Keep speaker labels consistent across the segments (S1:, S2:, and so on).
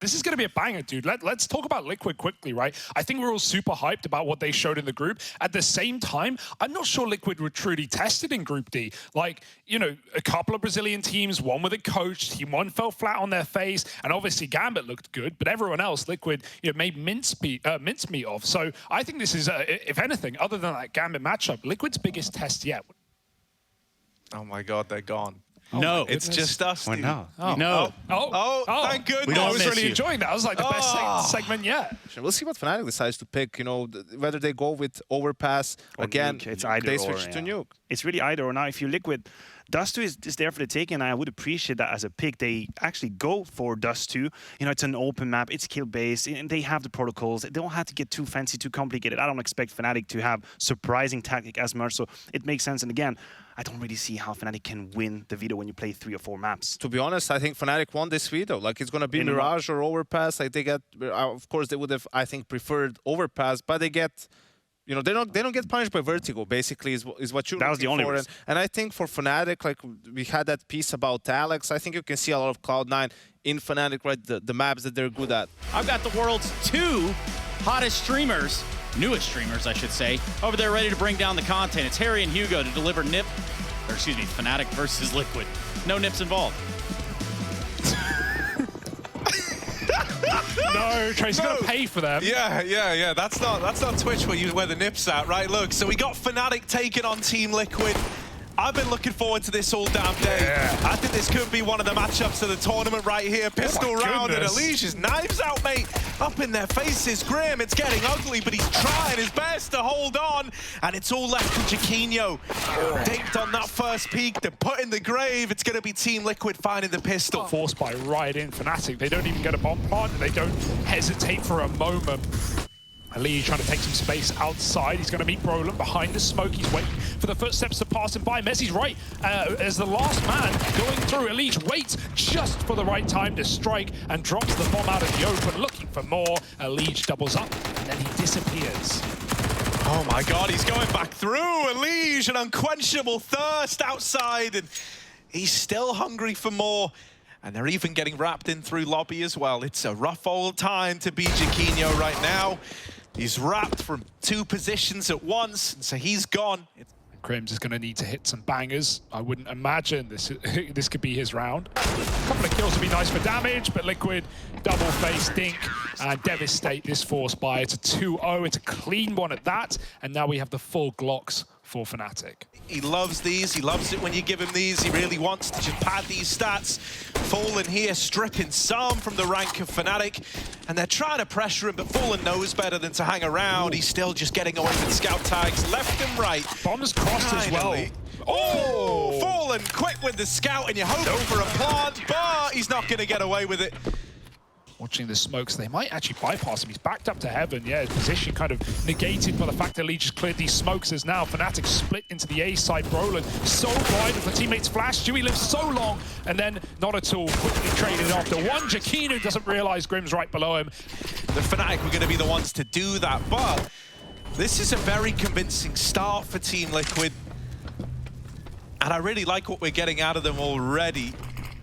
S1: This is going to be a banger, dude. Let's talk about Liquid quickly, right? I think we're all super hyped about what they showed in the group. At the same time, I'm not sure Liquid were truly tested in Group D. Like, you know, a couple of Brazilian teams, one with a coach, Team 1 fell flat on their face, and obviously Gambit looked good, but everyone else, Liquid, you know, made mincemeat of. So I think this is, if anything, other than that Gambit matchup, Liquid's biggest test yet.
S2: Oh my God, they're gone.
S3: Oh no,
S2: it's just us.
S3: Well, no.
S1: Oh.
S3: No.
S2: Thank goodness.
S1: I was really enjoying that. I was like the best segment yet.
S4: We'll see what Fnatic decides to pick. You know, whether they go with Overpass
S3: or
S4: again.
S3: Nuke. It's either
S4: they
S3: or,
S4: switch to Nuke.
S3: It's really either or. Now, if you Liquid, Dust 2 is there for the taking, and I would appreciate that as a pick. They actually go for Dust 2. You know, it's an open map, it's kill-based, and they have the protocols. They don't have to get too fancy, too complicated. I don't expect Fnatic to have surprising tactic as much, so it makes sense. And again, I don't really see how Fnatic can win the veto when you play 3 or 4 maps.
S4: To be honest, I think Fnatic won this veto. Like, it's going to be Mirage or Overpass. Like, they get, of course, they would have, I think, preferred Overpass, but they get, you know, they don't get punished by Vertigo, basically, is what you're looking for. And I think for Fnatic, like, we had that piece about Alex. I think you can see a lot of Cloud9 in Fnatic, right? The maps that they're good at.
S5: I've got the world's 2 hottest streamers, newest streamers, I should say, over there ready to bring down the content. It's Harry and Hugo to deliver Fnatic versus Liquid. No nips involved.
S1: No, Tracy's gonna pay for them.
S2: Yeah. That's not Twitch where the nips at, right? Look, so we got Fnatic taking on Team Liquid. I've been looking forward to this all damn day. Yeah. I think this could be one of the matchups of the tournament right here. Pistol round and Alicia's knives out, mate. Up in their faces. Grim, it's getting ugly, but he's trying his best to hold on. And it's all left to Jaquinho. Dinked on that first peak, they're put in the grave. It's going to be Team Liquid finding the pistol.
S1: Forced by right in Fnatic. They don't even get a bomb plant. They don't hesitate for a moment. Ali trying to take some space outside. He's going to meet Brolin behind the smoke. He's waiting for the footsteps to pass him by. Messi's right as the last man going through. Elish waits just for the right time to strike and drops the bomb out of the open, looking for more. Elish doubles up and then he disappears.
S2: Oh my God, he's going back through. Elish, an unquenchable thirst outside, and he's still hungry for more. And they're even getting wrapped in through lobby as well. It's a rough old time to be Jaquinho right now. He's wrapped from 2 positions at once, and so he's gone.
S1: Crims is going to need to hit some bangers. I wouldn't imagine this could be his round. A couple of kills would be nice for damage, but Liquid double face Dink and devastate this force buy. It's a 2-0. It's a clean one at that, and now we have the full Glocks for Fnatic.
S2: He loves these. He loves it when you give him these. He really wants to just pad these stats. Fallen here, stripping some from the rank of Fnatic. And they're trying to pressure him, but Fallen knows better than to hang around. He's still just getting away with scout tags, left and right.
S1: Bombs crossed as well.
S2: Oh, Fallen quick with the scout, and you're hoping for a plant, but he's not going to get away with it.
S1: Watching the smokes, they might actually bypass him. He's backed up to heaven. Yeah, his position kind of negated by the fact that Lee just cleared these smokes as now Fnatic split into the A side. Brolin so blinded for teammates flash. Dewey lives so long and then not at all. Quickly traded after one. Jaquinho doesn't realize Grim's right below him.
S2: The Fnatic were going to be the ones to do that, but this is a very convincing start for Team Liquid. And I really like what we're getting out of them already.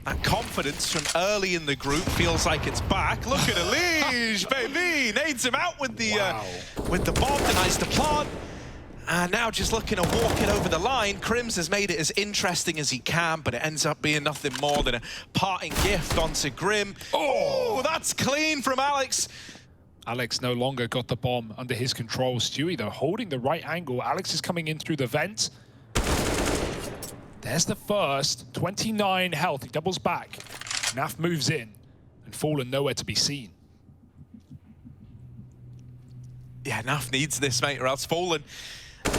S2: That confidence from early in the group feels like it's back. Look at Elish, baby! Nades him out with the bomb, denies the plant. And now just looking to walk it over the line. Crims has made it as interesting as he can, but it ends up being nothing more than a parting gift onto Grim. Oh, that's clean from Alex.
S1: Alex no longer got the bomb under his control. Stewie, though, holding the right angle. Alex is coming in through the vent. There's the first, 29 health, he doubles back. Naf moves in, and Fallen nowhere to be seen.
S2: Yeah, Naf needs this, mate, or else Fallen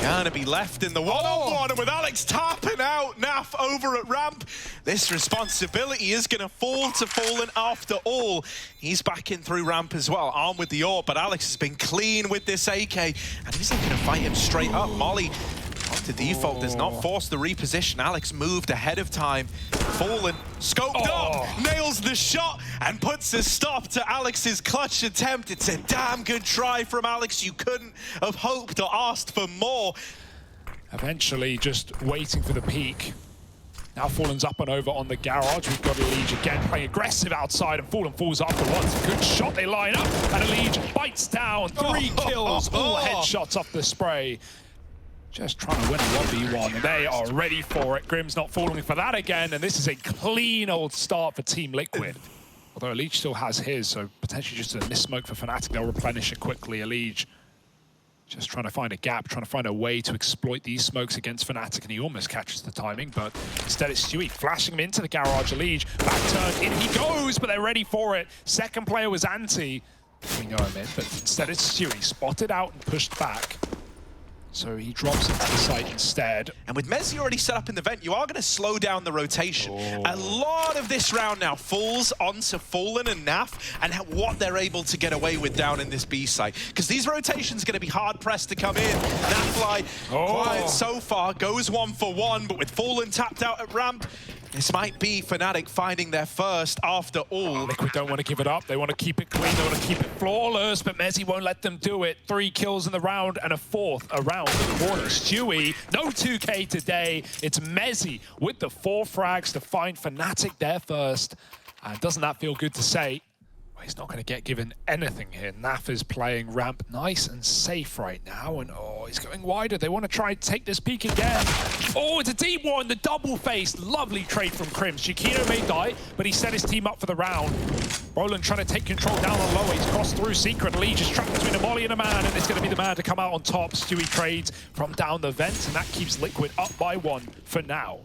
S2: gonna be left in the one-on-one, and with Alex tapping out Naf over at ramp, this responsibility is gonna fall to Fallen after all. He's back in through ramp as well, armed with the AWP, but Alex has been clean with this AK, and he's looking to fight him straight up. Molly to default does not force the reposition. Alex moved ahead of time. Fallen, scoped up, nails the shot, and puts a stop to Alex's clutch attempt. It's a damn good try from Alex. You couldn't have hoped or asked for more.
S1: Eventually just waiting for the peak. Now Fallen's up and over on the garage. We've got Elige again playing aggressive outside, and Fallen falls after once. Good shot, they line up, and Elige bites down. 3 kills, all headshots off the spray. Just trying to win a 1v1, and they are ready for it. Grim's not falling for that again, and this is a clean old start for Team Liquid. Although Elige still has his, so potentially just a miss smoke for Fnatic. They'll replenish it quickly. Elige just trying to find a gap, trying to find a way to exploit these smokes against Fnatic, and he almost catches the timing, but instead it's Stewie flashing him into the garage. Elige, back turn, in he goes, but they're ready for it. Second player was Anti. We know him in, but instead it's Stewie, spotted out and pushed back. So he drops into the site instead.
S2: And with Mezzi already set up in the vent, you are going to slow down the rotation. A lot of this round now falls onto Fallen and Naf and what they're able to get away with down in this B site. Because these rotations are going to be hard-pressed to come in. Nafly, quiet so far, goes 1 for 1, but with Fallen tapped out at ramp, this might be Fnatic finding their first after all.
S1: Liquid don't want to give it up. They want to keep it clean. They want to keep it flawless, but Mezzi won't let them do it. 3 kills in the round and a 4th around the corner. Stewie, no 2K today. It's Mezzi with the 4 frags to find Fnatic there first. And doesn't that feel good to say? Well, he's not going to get given anything here. Naf is playing ramp nice and safe right now. And he's going wider. They want to try and take this peak again. Oh, it's a deep one. The double face. Lovely trade from Crims. Chiquino may die, but he set his team up for the round. Roland trying to take control down on low. He's crossed through Secret. Lee just trapped between a molly and a man, and it's going to be the man to come out on top. Stewie trades from down the vent, and that keeps Liquid up by 1 for now.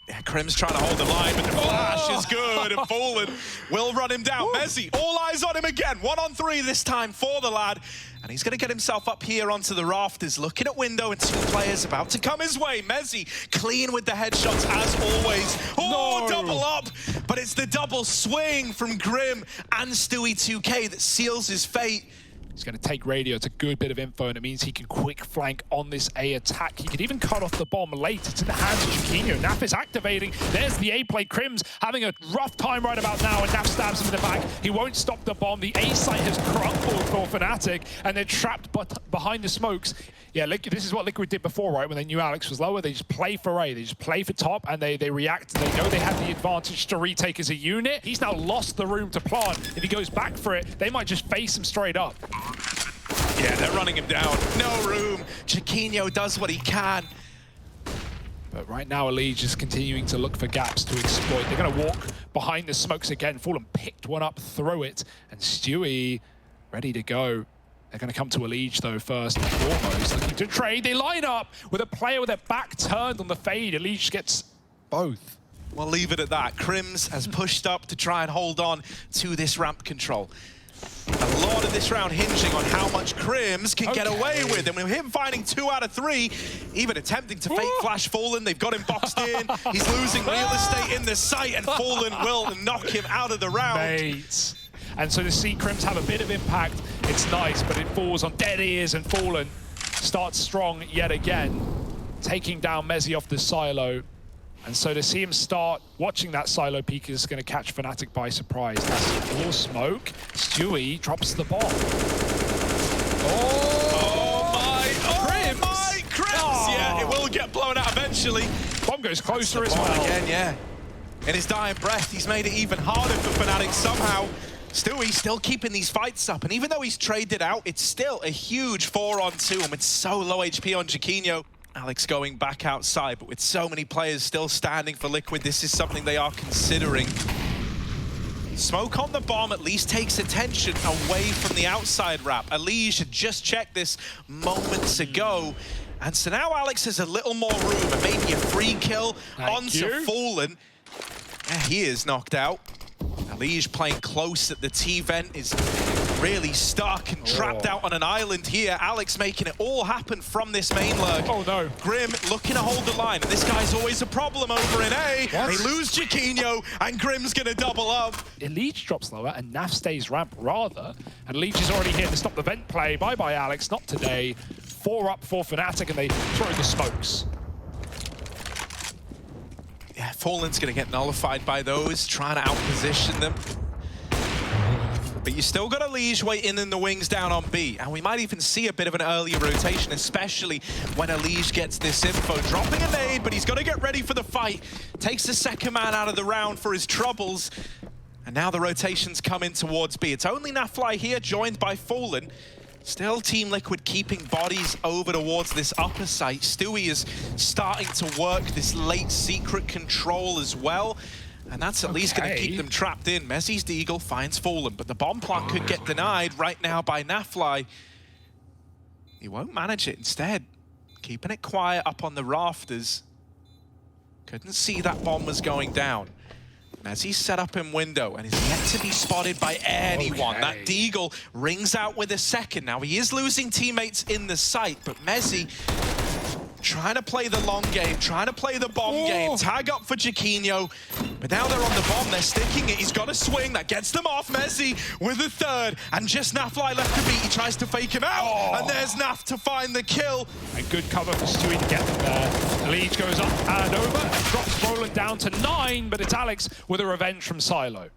S2: Yeah, Crim's trying to hold the line, but the flash is good, and Fallen will run him down. Mezzi, all eyes on him again. 1-on-3 this time for the lad. And he's going to get himself up here onto the rafters, looking at window, and 2 players about to come his way. Mezzi, clean with the headshots as always. Oh, no. Double up, but it's the double swing from Grim and Stewie 2K that seals his fate.
S1: He's going to take radio. It's a good bit of info, and it means he can quick flank on this A attack. He could even cut off the bomb late. It's in the hands of Chiquino. Naf is activating. There's the A play. Crims having a rough time right about now, and Naf stabs him in the back. He won't stop the bomb. The A site has crumbled for Fnatic, and they're trapped behind the smokes. Yeah, this is what Liquid did before, right? When they knew Alex was lower, they just play for A. They just play for top, and they react. They know they have the advantage to retake as a unit. He's now lost the room to plant. If he goes back for it, they might just face him straight up.
S2: Yeah, they're running him down. No room. Chiquino does what he can.
S1: But right now, Elige is continuing to look for gaps to exploit. They're going to walk behind the smokes again. Fallen picked one up, throw it, and Stewie ready to go. They're going to come to Elige, though, first and foremost. Looking to trade. They line up with a player with their back turned on the fade. Elige gets both.
S2: We'll leave it at that. Crims has pushed up to try and hold on to this ramp control. A lot of this round hinging on how much Crims can get away with. And with him finding 2 out of 3, even attempting to fake flash Fallen, they've got him boxed in. He's losing real estate in the site, and Fallen will knock him out of the round.
S1: Mate. And so to see Crims have a bit of impact, it's nice, but it falls on dead ears, and Fallen starts strong yet again, taking down Mezzi off the silo. And so to see him start watching that silo peak is going to catch Fnatic by surprise. That's all smoke. Stewie drops the bomb.
S2: Crims! Yeah, it will get blown out eventually.
S1: Bomb goes closer as well.
S2: Again, yeah. In his dying breath, he's made it even harder for Fnatic somehow. Stewie still keeping these fights up, and even though he's traded out, it's still a huge 4-on-2, and with so low HP on Chiquino. Alex going back outside, but with so many players still standing for Liquid, this is something they are considering. Smoke on the bomb at least takes attention away from the outside wrap. Elige had just checked this moments ago. And so now Alex has a little more room, and maybe a free kill onto Fallen. Yeah, he is knocked out. Elige playing close at the T-vent is really stuck and trapped out on an island here. Alex making it all happen from this main lurk.
S1: Oh no.
S2: Grim looking to hold the line, and this guy's always a problem over in A. What? They lose Chiquino, and Grim's gonna double up.
S1: Elige drops lower, and Naf stays ramp rather. And Elige is already here to stop the vent play. Bye-bye, Alex, not today. 4 up for Fnatic, and they throw the smokes.
S2: Yeah, Fallen's gonna get nullified by those, trying to outposition them. but you still got a Liege waiting in the wings down on B. And we might even see a bit of an earlier rotation, especially when a Liege gets this info. Dropping a nade, but he's got to get ready for the fight. Takes the second man out of the round for his troubles. And now the rotations come in towards B. It's only Nafly here, joined by Fallen. Still Team Liquid keeping bodies over towards this upper site. Stewie is starting to work this late secret control as well. And that's at least going to keep them trapped in. Mezzi's Deagle finds Fallen, but the bomb plant could get denied right now by Nafly. He won't manage it instead. Keeping it quiet up on the rafters. Couldn't see that bomb was going down. Mezzi's set up in window and is yet to be spotted by anyone. That Deagle rings out with a second. Now he is losing teammates in the site, but Mezzi trying to play the long game, trying to play the bomb game. Tag up for Chiquinho, but now they're on the bomb, they're sticking it. He's got a swing that gets them off. Mezzi with a third, and just Nafly left to beat. He tries to fake him out, and there's Naf to find the kill.
S1: A good cover for Stewie to get them there. Liege goes up and over and drops Roland down to 9, but it's Alex with a revenge from Silo.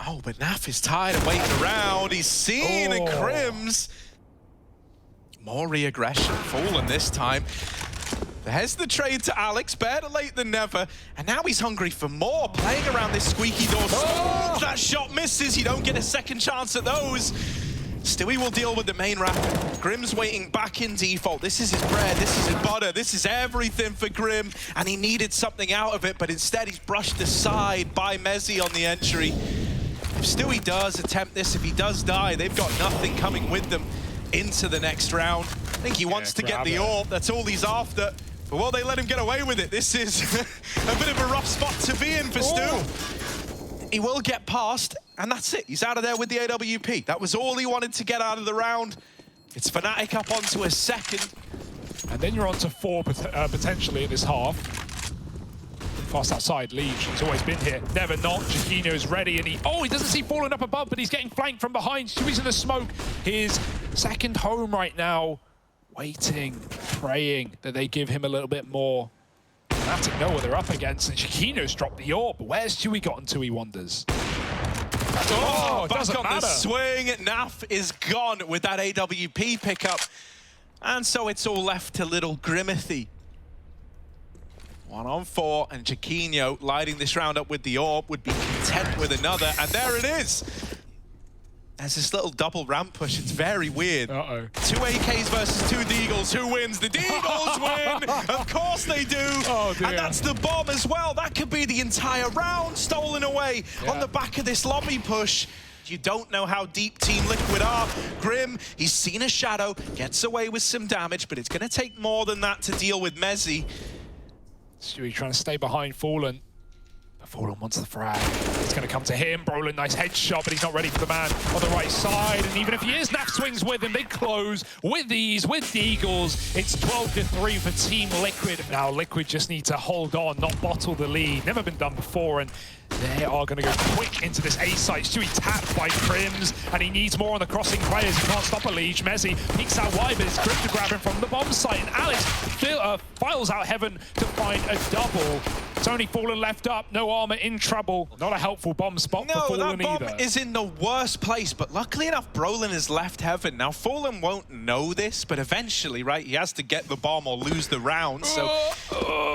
S2: Oh, but Naf is tired of waiting around. He's seen a Crims. More re-aggression, Fallen this time. There's the trade to Alex, better late than never. And now he's hungry for more, playing around this squeaky door. That shot misses, you don't get a second chance at those. Stewie will deal with the main rapid. Grim's waiting back in default. This is his bread, this is his butter, this is everything for Grim. And he needed something out of it, but instead he's brushed aside by Mezzi on the entry. If Stewie does attempt this, if he does die, they've got nothing coming with them into the next round. I think he wants to get the AWP, that's all he's after. But will they let him get away with it? This is a bit of a rough spot to be in for Stu. He will get past, and that's it. He's out of there with the AWP. That was all he wanted to get out of the round. It's Fnatic up onto a second.
S1: And then you're on to 4 potentially at this half. Fast outside, Liege, he's always been here. Never not, Chiquinho's ready, and he doesn't see Fallen up above, but he's getting flanked from behind. Stewie's in the smoke. His second home right now. Waiting, praying that they give him a little bit more. Fnatic know what they're up against, and Chiquinho's dropped the AWP. Where's Stewie gotten to, he wonders.
S2: Back on the swing. Naf is gone with that AWP pickup. And so it's all left to little Grimithy. 1 on 4, and Chiquinho lighting this round up with the AWP would be content with another, and there it is. There's this little double ramp push. It's very weird. 2 AKs versus 2 Deagles. Who wins? The Deagles win! Of course they do! And that's the bomb as well. That could be the entire round stolen away on the back of this lobby push. You don't know how deep Team Liquid are. Grim, he's seen a shadow, gets away with some damage, but it's going to take more than that to deal with Mezzi.
S1: Stewie trying to stay behind Fallen. But Fallen wants the frag. It's going to come to him. Brolin, nice headshot, but he's not ready for the man on the right side. And even if he is, Naf swings with him. They close with these, with the Eagles. It's 12-3 for Team Liquid. Now Liquid just need to hold on, not bottle the lead. Never been done before, and they are going to go quick into this A site. Stewie tapped by Crims, and he needs more on the crossing players. He can't stop a Liege. Mezzi peeks out wide, but it's Grim to grab him from the bomb site. And Alex files out heaven to find a double. It's only Fallen left up, no armor, in trouble. Not a helpful bomb spot for Fallen
S2: that bomb
S1: either.
S2: Is in the worst place, but luckily enough, Brolin has left heaven. Now, Fallen won't know this, but eventually, right, he has to get the bomb or lose the round, so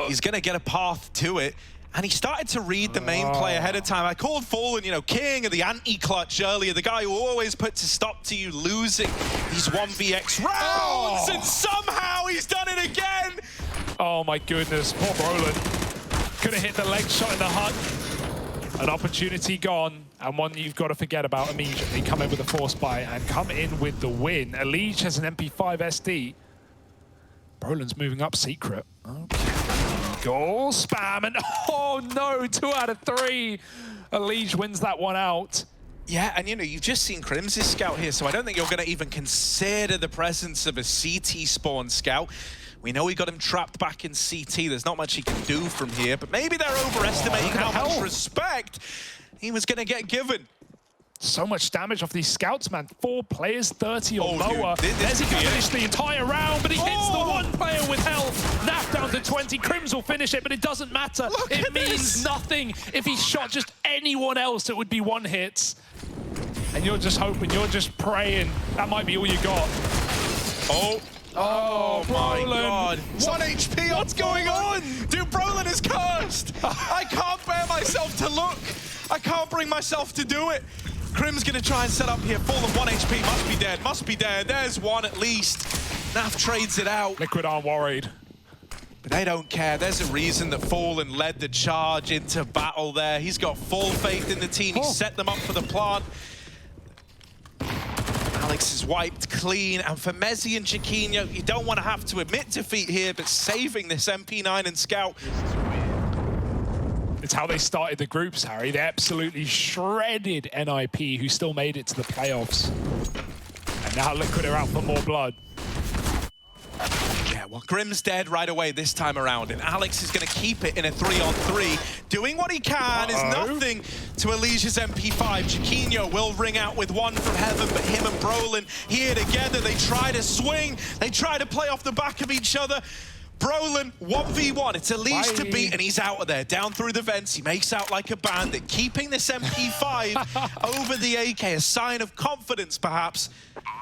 S2: he's going to get a path to it. And he started to read the main play ahead of time. I called Fallen, you know, king of the anti-clutch earlier, the guy who always puts a stop to you losing these 1vx rounds, and somehow he's done it again!
S1: Oh my goodness, poor Brolin. Could have hit the leg shot in the hut. An opportunity gone, and one you've got to forget about immediately. Come in with a force buy and come in with the win. Liege has an MP5 SD. Brolin's moving up secret. Okay. Goal spam, and oh no, 2 out of 3. Liege wins that one out.
S2: Yeah, and you know, you've just seen Crims' scout here, so I don't think you're going to even consider the presence of a CT spawn scout. We know he got him trapped back in CT. There's not much he can do from here, but maybe they're overestimating how much respect he was going to get given.
S1: So much damage off these scouts, man. 4 players, 30 or lower.
S2: This
S1: Messi
S2: could
S1: can
S2: be
S1: finish the entire round, but he hits the
S2: Oh!
S1: one player with health. Naf down to 20. Crims will finish it, but it doesn't matter. It means nothing. If he shot just anyone else, it would be 1 hit. And you're just hoping, you're just praying. That might be all you got.
S2: Oh my god. 1 HP, what's going on? Dude, Brolin is cursed. I can't bear myself to look. I can't bring myself to do it. Crim's gonna try and set up here. Fallen 1 HP, must be dead, must be dead. There's 1 at least. Naf trades it out.
S1: Liquid aren't worried.
S2: But they don't care. There's a reason that Fallen led the charge into battle there. He's got full faith in the team. He set them up for the plant. Alex is wiped clean, and for Messi and Chiquinho, you don't want to have to admit defeat here, but saving this MP9 and Scout.
S1: It's how they started the groups, Harry. They absolutely shredded NIP, who still made it to the playoffs. And now Liquid are out for more blood.
S2: Yeah, well, Grim's dead right away this time around, and Alex is going to keep it in a 3-on-3. Doing what he can is nothing to Alicia's MP5. Chiquinho will ring out with 1 from Heaven, but him and Brolin here together, they try to swing, they try to play off the back of each other. Brolin, 1v1, it's Alicia to beat, and he's out of there, down through the vents. He makes out like a bandit, keeping this MP5 over the AK, a sign of confidence, perhaps.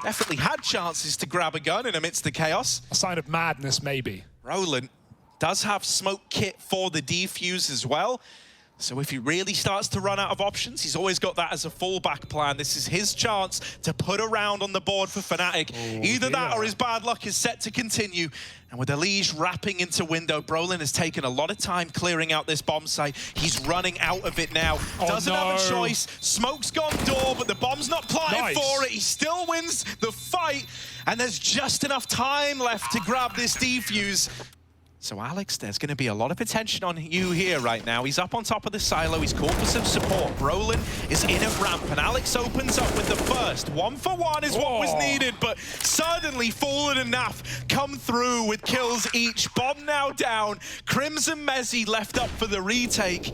S2: Definitely had chances to grab a gun in amidst the chaos.
S1: A sign of madness, maybe.
S2: Brolin does have smoke kit for the defuse as well. So if he really starts to run out of options, he's always got that as a fallback plan. This is his chance to put a round on the board for Fnatic. Either that or his bad luck is set to continue. And with Elige wrapping into window, Brolin has taken a lot of time clearing out this bomb site. He's running out of it now. Doesn't have a choice. Smoke's gone door, but the bomb's not planted for it. He still wins the fight. And there's just enough time left to grab this defuse. So Alex, there's going to be a lot of attention on you here right now. He's up on top of the silo. He's called for some support. Brolin is in at ramp, and Alex opens up with the first. 1 for 1 is what was needed, but suddenly Fallen and Naf come through with kills each. Bomb now down. Crimson Messi left up for the retake.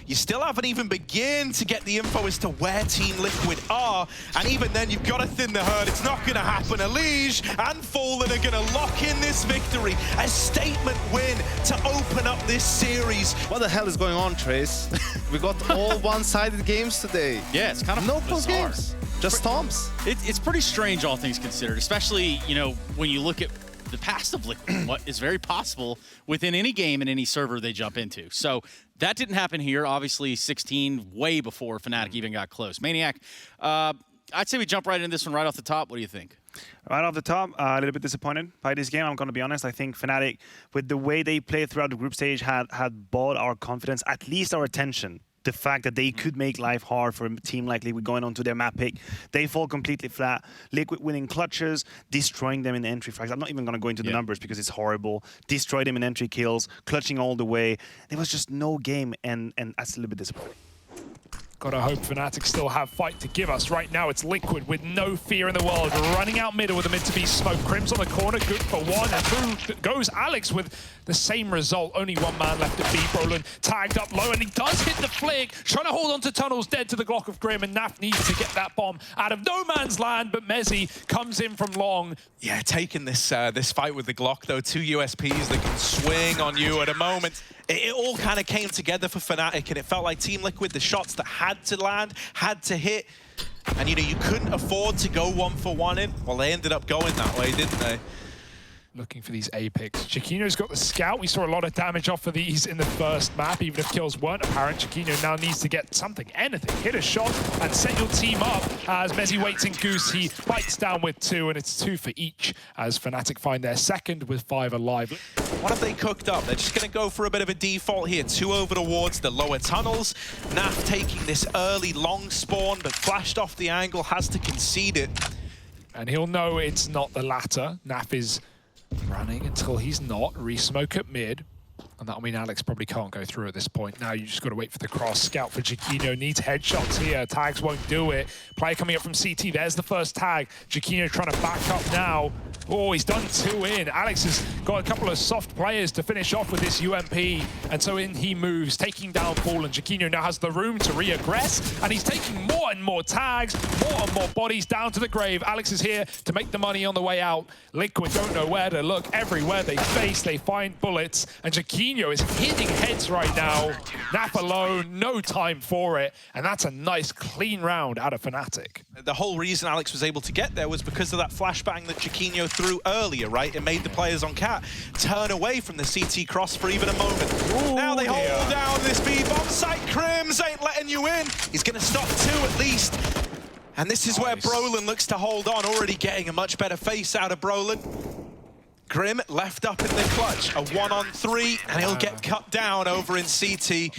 S2: You still haven't even begun to get the info as to where Team Liquid are, and even then you've got to thin the herd. It's not going to happen. Elige and Fallen are going to lock in this victory, a statement win to open up this series.
S4: What the hell is going on, Trace? We got all one-sided games today.
S5: Yeah, it's kind of
S4: no close games, just stomps.
S5: It's pretty strange, all things considered, especially, you know, when you look at the past of Liquid, what is very possible within any game and any server they jump into. So that didn't happen here. Obviously, 16 way before Fnatic even got close. Maniac, I'd say we jump right into this one right off the top. What do you think?
S3: Right off the top, a little bit disappointed by this game. I'm going to be honest. I think Fnatic, with the way they played throughout the group stage, had bought our confidence, at least our attention. The fact that they could make life hard for a team like Liquid going onto their map pick. They fall completely flat. Liquid winning clutches, destroying them in the entry frags. I'm not even going to go into the numbers because it's horrible. Destroy them in entry kills, clutching all the way. There was just no game, and that's a little bit disappointing.
S1: Gotta hope Fnatic still have fight to give us. Right now, it's Liquid with no fear in the world, running out middle with a mid-to-be smoke. Crims on the corner, good for 1, and through goes Alex with the same result. Only 1 man left to beat. Brolin tagged up low, and he does hit the flick, trying to hold on to tunnels, dead to the Glock of Grim, and Naf needs to get that bomb out of no man's land, but Messi comes in from long.
S2: Yeah, taking this this fight with the Glock, though, 2 USPs that can swing on you at a moment. It all kind of came together for Fnatic, and it felt like Team Liquid, the shots that had to land, had to hit. And, you know, you couldn't afford to go 1 for 1 in. Well, they ended up going that way, didn't they?
S1: Looking for these A picks. Chiquinho's got the scout. We saw a lot of damage off of these in the first map, even if kills weren't apparent. Chiquinho now needs to get something, anything. Hit a shot and set your team up as Messi waits in Goose. He bites down with 2, and it's 2 for each as Fnatic find their second with 5 alive.
S2: What have they cooked up? They're just going to go for a bit of a default here. 2 over towards the lower tunnels. Naf taking this early long spawn, but flashed off the angle, has to concede it.
S1: And he'll know it's not the latter. Naf is running until he's not. Resmoke at mid. And that'll mean Alex probably can't go through at this point. Now you just got to wait for the cross. Scout for Chiquinho needs headshots here. Tags won't do it. Player coming up from CT. There's the first tag. Chiquinho trying to back up now. Oh, he's done 2 in. Alex has got a couple of soft players to finish off with this UMP. And so in he moves, taking down Fallen. Chiquinho now has the room to re-aggress. And he's taking more and more tags, more and more bodies down to the grave. Alex is here to make the money on the way out. Liquid don't know where to look. Everywhere they face, they find bullets. And Chiquinho is hitting heads right now. Nap alone, no time for it. And that's a nice, clean round out of Fnatic.
S2: The whole reason Alex was able to get there was because of that flashbang that Chiquinho threw earlier, right? It made the players on Cat turn away from the CT cross for even a moment.
S1: Ooh,
S2: now they hold down this B bomb site. Crims ain't letting you in. He's going to stop 2 at least. And this is where Brolin looks to hold on, already getting a much better face out of Brolin. Grim left up in the clutch, a 1-on-3, and he'll get cut down over in CT.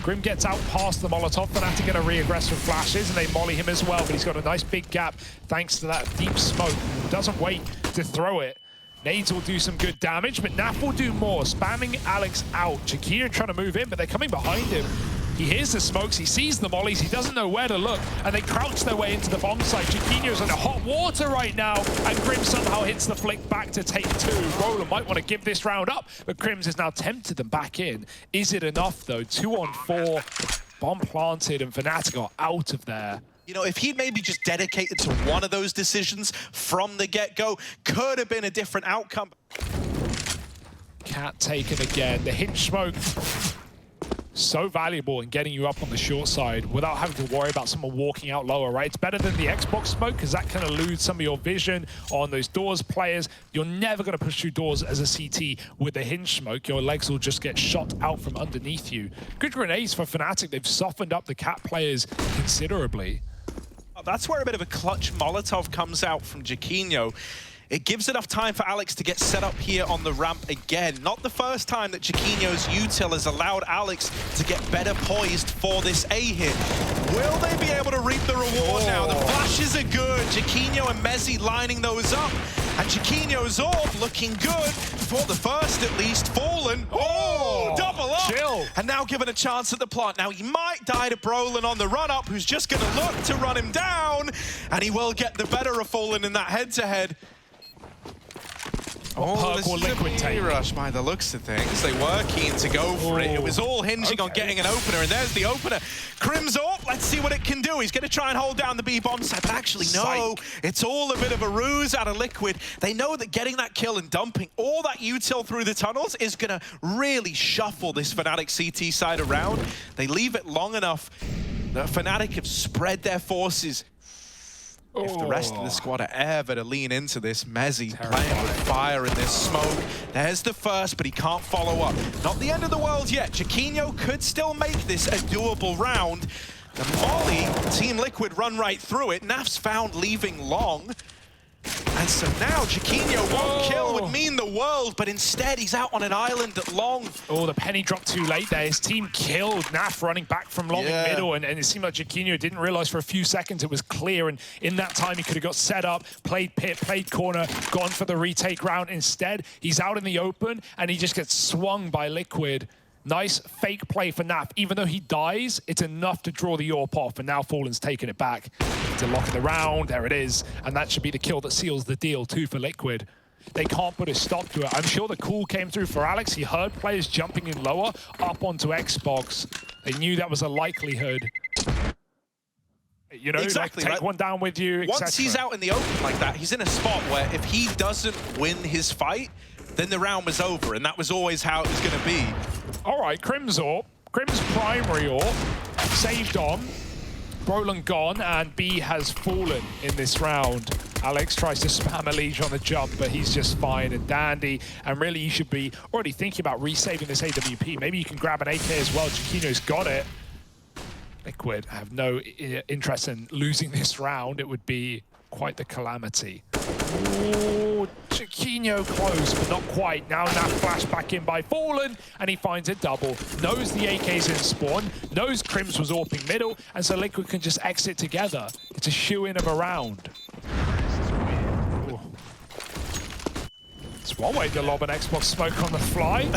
S1: Grim gets out past the Molotov. Fnatic going to re-aggress with flashes, and they molly him as well, but he's got a nice big gap thanks to that deep smoke. Doesn't wait to throw it. Nades will do some good damage, but Naf will do more, spamming Alex out. Chiquinho trying to move in, but they're coming behind him. He hears the smokes, he sees the mollies, he doesn't know where to look, and they crouch their way into the bomb site. Chiquinho's in hot water right now, and Grim somehow hits the flick back to take 2. Roland might want to give this round up, but Crims has now tempted them back in. Is it enough, though? 2-on-4, bomb planted, and Fnatic are out of there.
S2: You know, if he'd maybe just dedicated to one of those decisions from the get-go, could have been a different outcome.
S1: Cat taken again. The hinge smoke, so valuable in getting you up on the short side without having to worry about someone walking out lower, right? It's better than the Xbox smoke because that can elude some of your vision on those doors players. You're never going to push through doors as a CT with the hinge smoke. Your legs will just get shot out from underneath you. Good grenades for Fnatic. They've softened up the Cat players considerably.
S2: That's where a bit of a clutch Molotov comes out from Chiquinho. It gives enough time for Alex to get set up here on the ramp again. Not the first time that Chiquinho's util has allowed Alex to get better poised for this A hit. Will they be able to reap the reward now? The flashes are good. Chiquinho and Mezzi lining those up. And Chiquinho's orb looking good for the first at least. Fallen. Oh, double up.
S1: Chill.
S2: And now given a chance at the plant. Now he might die to Brolin on the run-up, who's just going to look to run him down. And he will get the better of Fallen in that head-to-head.
S1: Oh,
S2: this is
S1: Liquid
S2: a rush by the looks of things. They were keen to go for it. It was all hinging on getting an opener, and there's the opener. Crims up, let's see what it can do. He's going to try and hold down the B-bomb site, but actually, no. It's all a bit of a ruse out of Liquid. They know that getting that kill and dumping all that util through the tunnels is going to really shuffle this Fnatic CT side around. They leave it long enough that Fnatic have spread their forces. If the rest of the squad are ever to lean into this, Mezzi playing with fire in this smoke. There's the first, but he can't follow up. Not the end of the world yet. Chiquinho could still make this a doable round. The Molly, Team Liquid run right through it. Naf's found leaving long. And so now Chiquinho one kill would mean the world, but instead he's out on an island at long.
S1: Oh, the penny dropped too late there. His team killed Naf running back from long in middle, and it seemed like Chiquinho didn't realize for a few seconds it was clear, and in that time he could have got set up, played pit, played corner, gone for the retake round. Instead, he's out in the open, and he just gets swung by Liquid. Nice fake play for Naf. Even though he dies, it's enough to draw the AWP off, and now Fallen's taking it back. To lock in the round, there it is. And that should be the kill that seals the deal too for Liquid. They can't put a stop to it. I'm sure the call came through for Alex. He heard players jumping in lower, up onto Xbox. They knew that was a likelihood. You know,
S2: exactly,
S1: like take one down with you,
S2: Once he's out in the open like that, he's in a spot where if he doesn't win his fight, then the round was over, and that was always how it was going to be.
S1: All right, Crim's AWP. Crim's primary AWP. Saved on. Brolin gone, and B has fallen in this round. Alex tries to spam Elige on the jump, but he's just fine and dandy. And really, you should be already thinking about resaving this AWP. Maybe you can grab an AK as well. Chiquinho's got it. Liquid have no interest in losing this round. It would be quite the calamity. Ooh, Chiquinho close, but not quite. Now flash back in by Fallen, and he finds a double. Knows the AK's in spawn, knows Crims was AWPing middle, and so Liquid can just exit together. It's a shoe-in of a round. Ooh. It's one way to lob an Xbox smoke on the fly.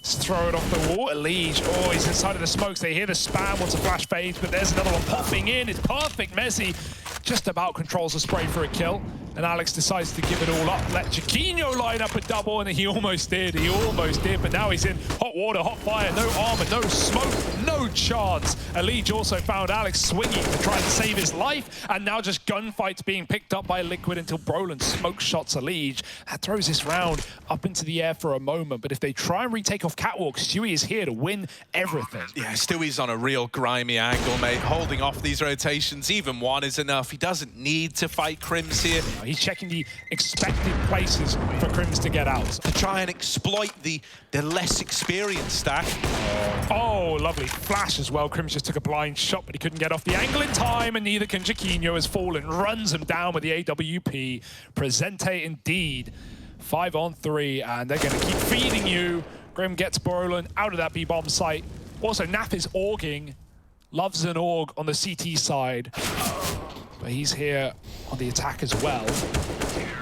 S1: Let's throw it off the wall. Liege, oh, he's inside of the smokes. They hear the spam, wants a flash fade, but there's another one popping in. It's perfect. Messi just about controls the spray for a kill. And Alex decides to give it all up. Let Chiquinho line up a double, and he almost did. He almost did, but now he's in hot water, hot fire, no armor, no smoke, no chance. Liege also found Alex swinging to try and save his life, and now just gunfights being picked up by Liquid until Brolin smoke shots Liege. That throws this round up into the air for a moment, but if they try and retake off Catwalk, Stewie is here to win everything.
S2: Yeah, Stewie's on a real grimy angle, mate, holding off these rotations. Even one is enough. He doesn't need to fight Crims here.
S1: He's checking the expected places for Crims to get out.
S2: To try and exploit the less experienced stack.
S1: Oh, lovely flash as well. Crims just took a blind shot, but he couldn't get off the angle in time, and neither can Chiquinho. Has fallen, runs him down with the AWP. Presente indeed. 5-on-3, and they're going to keep feeding you. Grim gets Brolin out of that B-bomb site. Also, Naf is orging. Loves an org on the CT side. But he's here on the attack as well.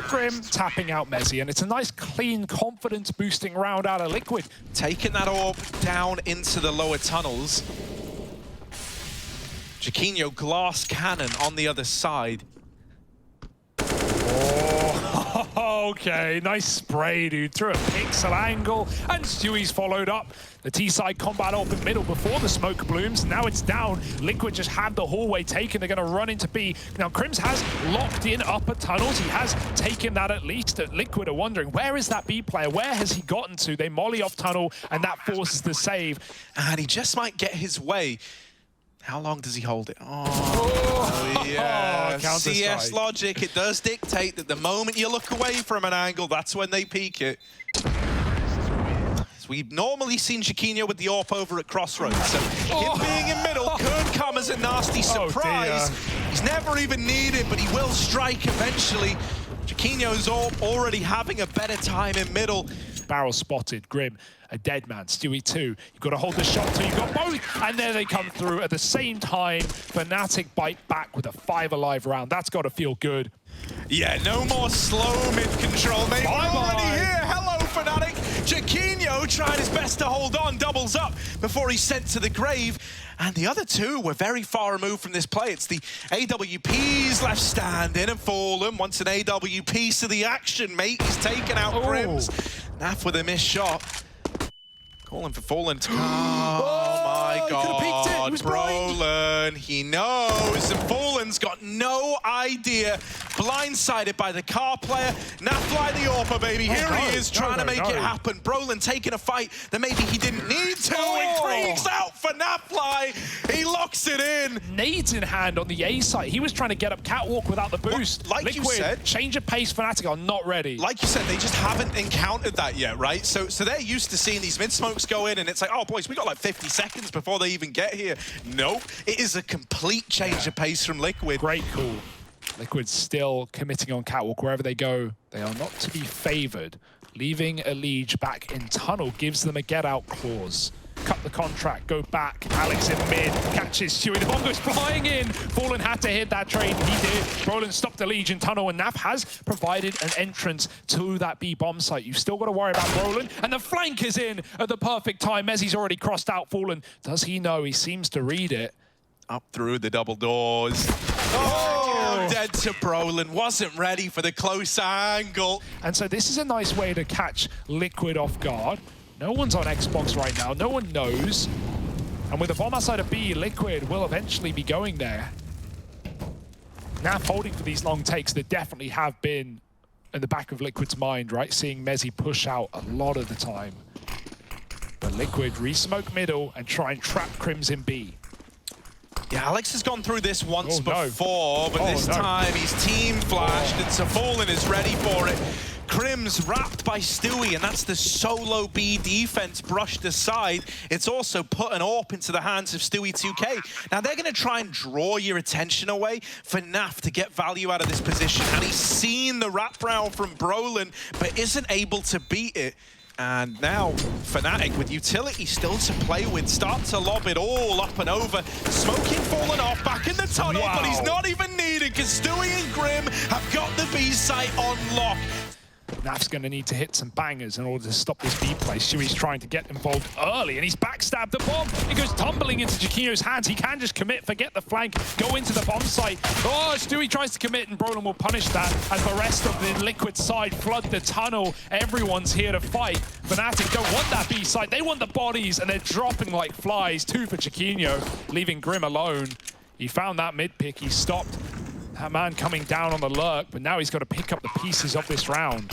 S1: Grim tapping out Mezzi, and it's a nice, clean, confidence-boosting round out of Liquid.
S2: Taking that orb down into the lower tunnels. Chiquinho glass cannon on the other side.
S1: Oh, okay, nice spray, dude. Through a pixel angle, and Stewie's followed up. The T-side combat open middle before the smoke blooms. Now it's down. Liquid just had the hallway taken. They're going to run into B. Now, Crims has locked in upper tunnels. He has taken that at least. Liquid are wondering, where is that B player? Where has he gotten to? They molly off tunnel, and that forces the save.
S2: And he just might get his way. How long does he hold it? Oh, yeah. CS logic, it does dictate that the moment you look away from an angle, that's when they peak it. So we've normally seen Chiquinho with the AWP over at Crossroads, so him being in middle could come as a nasty surprise. He's never even needed, but he will strike eventually. Chiquinho's AWP already having a better time in middle.
S1: Barrel spotted, Grim, a dead man, Stewie too. You've got to hold the shot till you've got both, and there they come through at the same time. Fnatic bite back with a 5 alive round. That's got to feel good.
S2: Yeah, no more slow mid-control, mate. Already here, hello Fnatic. Chiquinho trying his best to hold on, doubles up before he's sent to the grave. And the other two were very far removed from this play. It's the AWPs left standing and fallen. Once an AW piece of the action, mate. He's taken out Crims. Naf with a missed shot. Calling for Fallen. Oh my God, Brolin. He knows, and Fallen's got no idea. Blindsided by the car player. Nafly the AWP, baby. Here he is trying to make it happen. Brolin taking a fight that maybe he didn't need to. He freaks out for Nafly. He locks it in.
S1: Nades in hand on the A side. He was trying to get up Catwalk without the boost.
S2: Like
S1: Liquid,
S2: you said,
S1: change of pace. Fnatic are not ready.
S2: Like you said, they just haven't encountered that yet, right? So they're used to seeing these mid-smokes go in, and it's like, oh, boys, we got like 50 seconds before they even get here. Nope. It is a complete change of pace from Liquid.
S1: Great call. Liquid still committing on Catwalk. Wherever they go, they are not to be favored. Leaving a Liege back in tunnel gives them a get-out clause. Cut the contract, go back. Alex in mid, catches Stewie. The bomb goes flying in. Fallen had to hit that trade. He did. Brolin stopped the Legion tunnel, and Naf has provided an entrance to that B bomb site. You've still got to worry about Brolin, and the flank is in at the perfect time. Mezzi's already crossed out Fallen. Does he know? He seems to read it.
S2: Up through the double doors. Dead to Brolin. Wasn't ready for the close angle.
S1: And so this is a nice way to catch Liquid off guard. No one's on Xbox right now. No one knows. And with the bomb outside of B, Liquid will eventually be going there. Naf holding for these long takes that definitely have been in the back of Liquid's mind, right? Seeing Mezzi push out a lot of the time. But Liquid re-smoke middle and try and trap Crims in B.
S2: Yeah, Alex has gone through this once before, but this time he's team flashed, and so Fallen is ready for it. Crims wrapped by Stewie, and that's the solo B defense brushed aside. It's also put an AWP into the hands of Stewie 2K. Now they're going to try and draw your attention away for Naf to get value out of this position, and he's seen the wrap round from Brolin, but isn't able to beat it. And now Fnatic with utility still to play with, start to lob it all up and over. Smoking falling off back in the tunnel, but he's not even needed because Stewie and Grim have got the B site on lock.
S1: Naf's going to need to hit some bangers in order to stop this B play. Shui's trying to get involved early, and he's backstabbed the bomb. It goes tumbling into Jaquinho's hands. He can just commit, forget the flank, go into the bomb site. Oh, Stewie tries to commit, and Brolin will punish that as the rest of the Liquid side flood the tunnel. Everyone's here to fight. Fnatic don't want that B side. They want the bodies, and they're dropping like flies. 2 for Jaquinho, leaving Grim alone. He found that mid pick. He stopped that man coming down on the lurk, but now he's got to pick up the pieces of this round.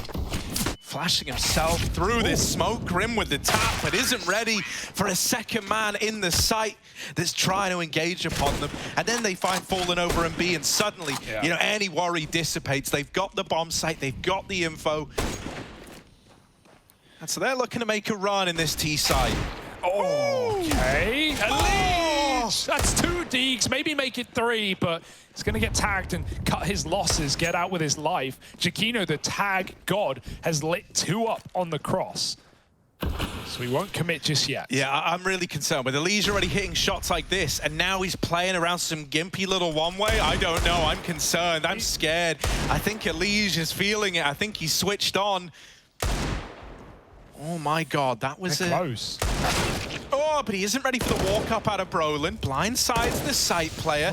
S2: Flashing himself through this smoke. Grim with the tap, but isn't ready for a second man in the site that's trying to engage upon them. And then they find Fallen over in B, and suddenly, you know, any worry dissipates. They've got the bomb site, they've got the info. And so they're looking to make a run in this T side.
S1: Okay. Elise! That's 2 deeks, maybe make it 3, but he's going to get tagged and cut his losses, get out with his life. Jaquinho, the tag god, has lit 2 up on the cross. So he won't commit just yet.
S2: Yeah, I'm really concerned with Elise already hitting shots like this, and now he's playing around some gimpy little one-way. I don't know, I'm concerned, I'm scared. I think Elise is feeling it. I think he's switched on. Oh my God, that was
S1: close.
S2: Oh, but he isn't ready for the walk up out of Brolin. Blindsides the site player.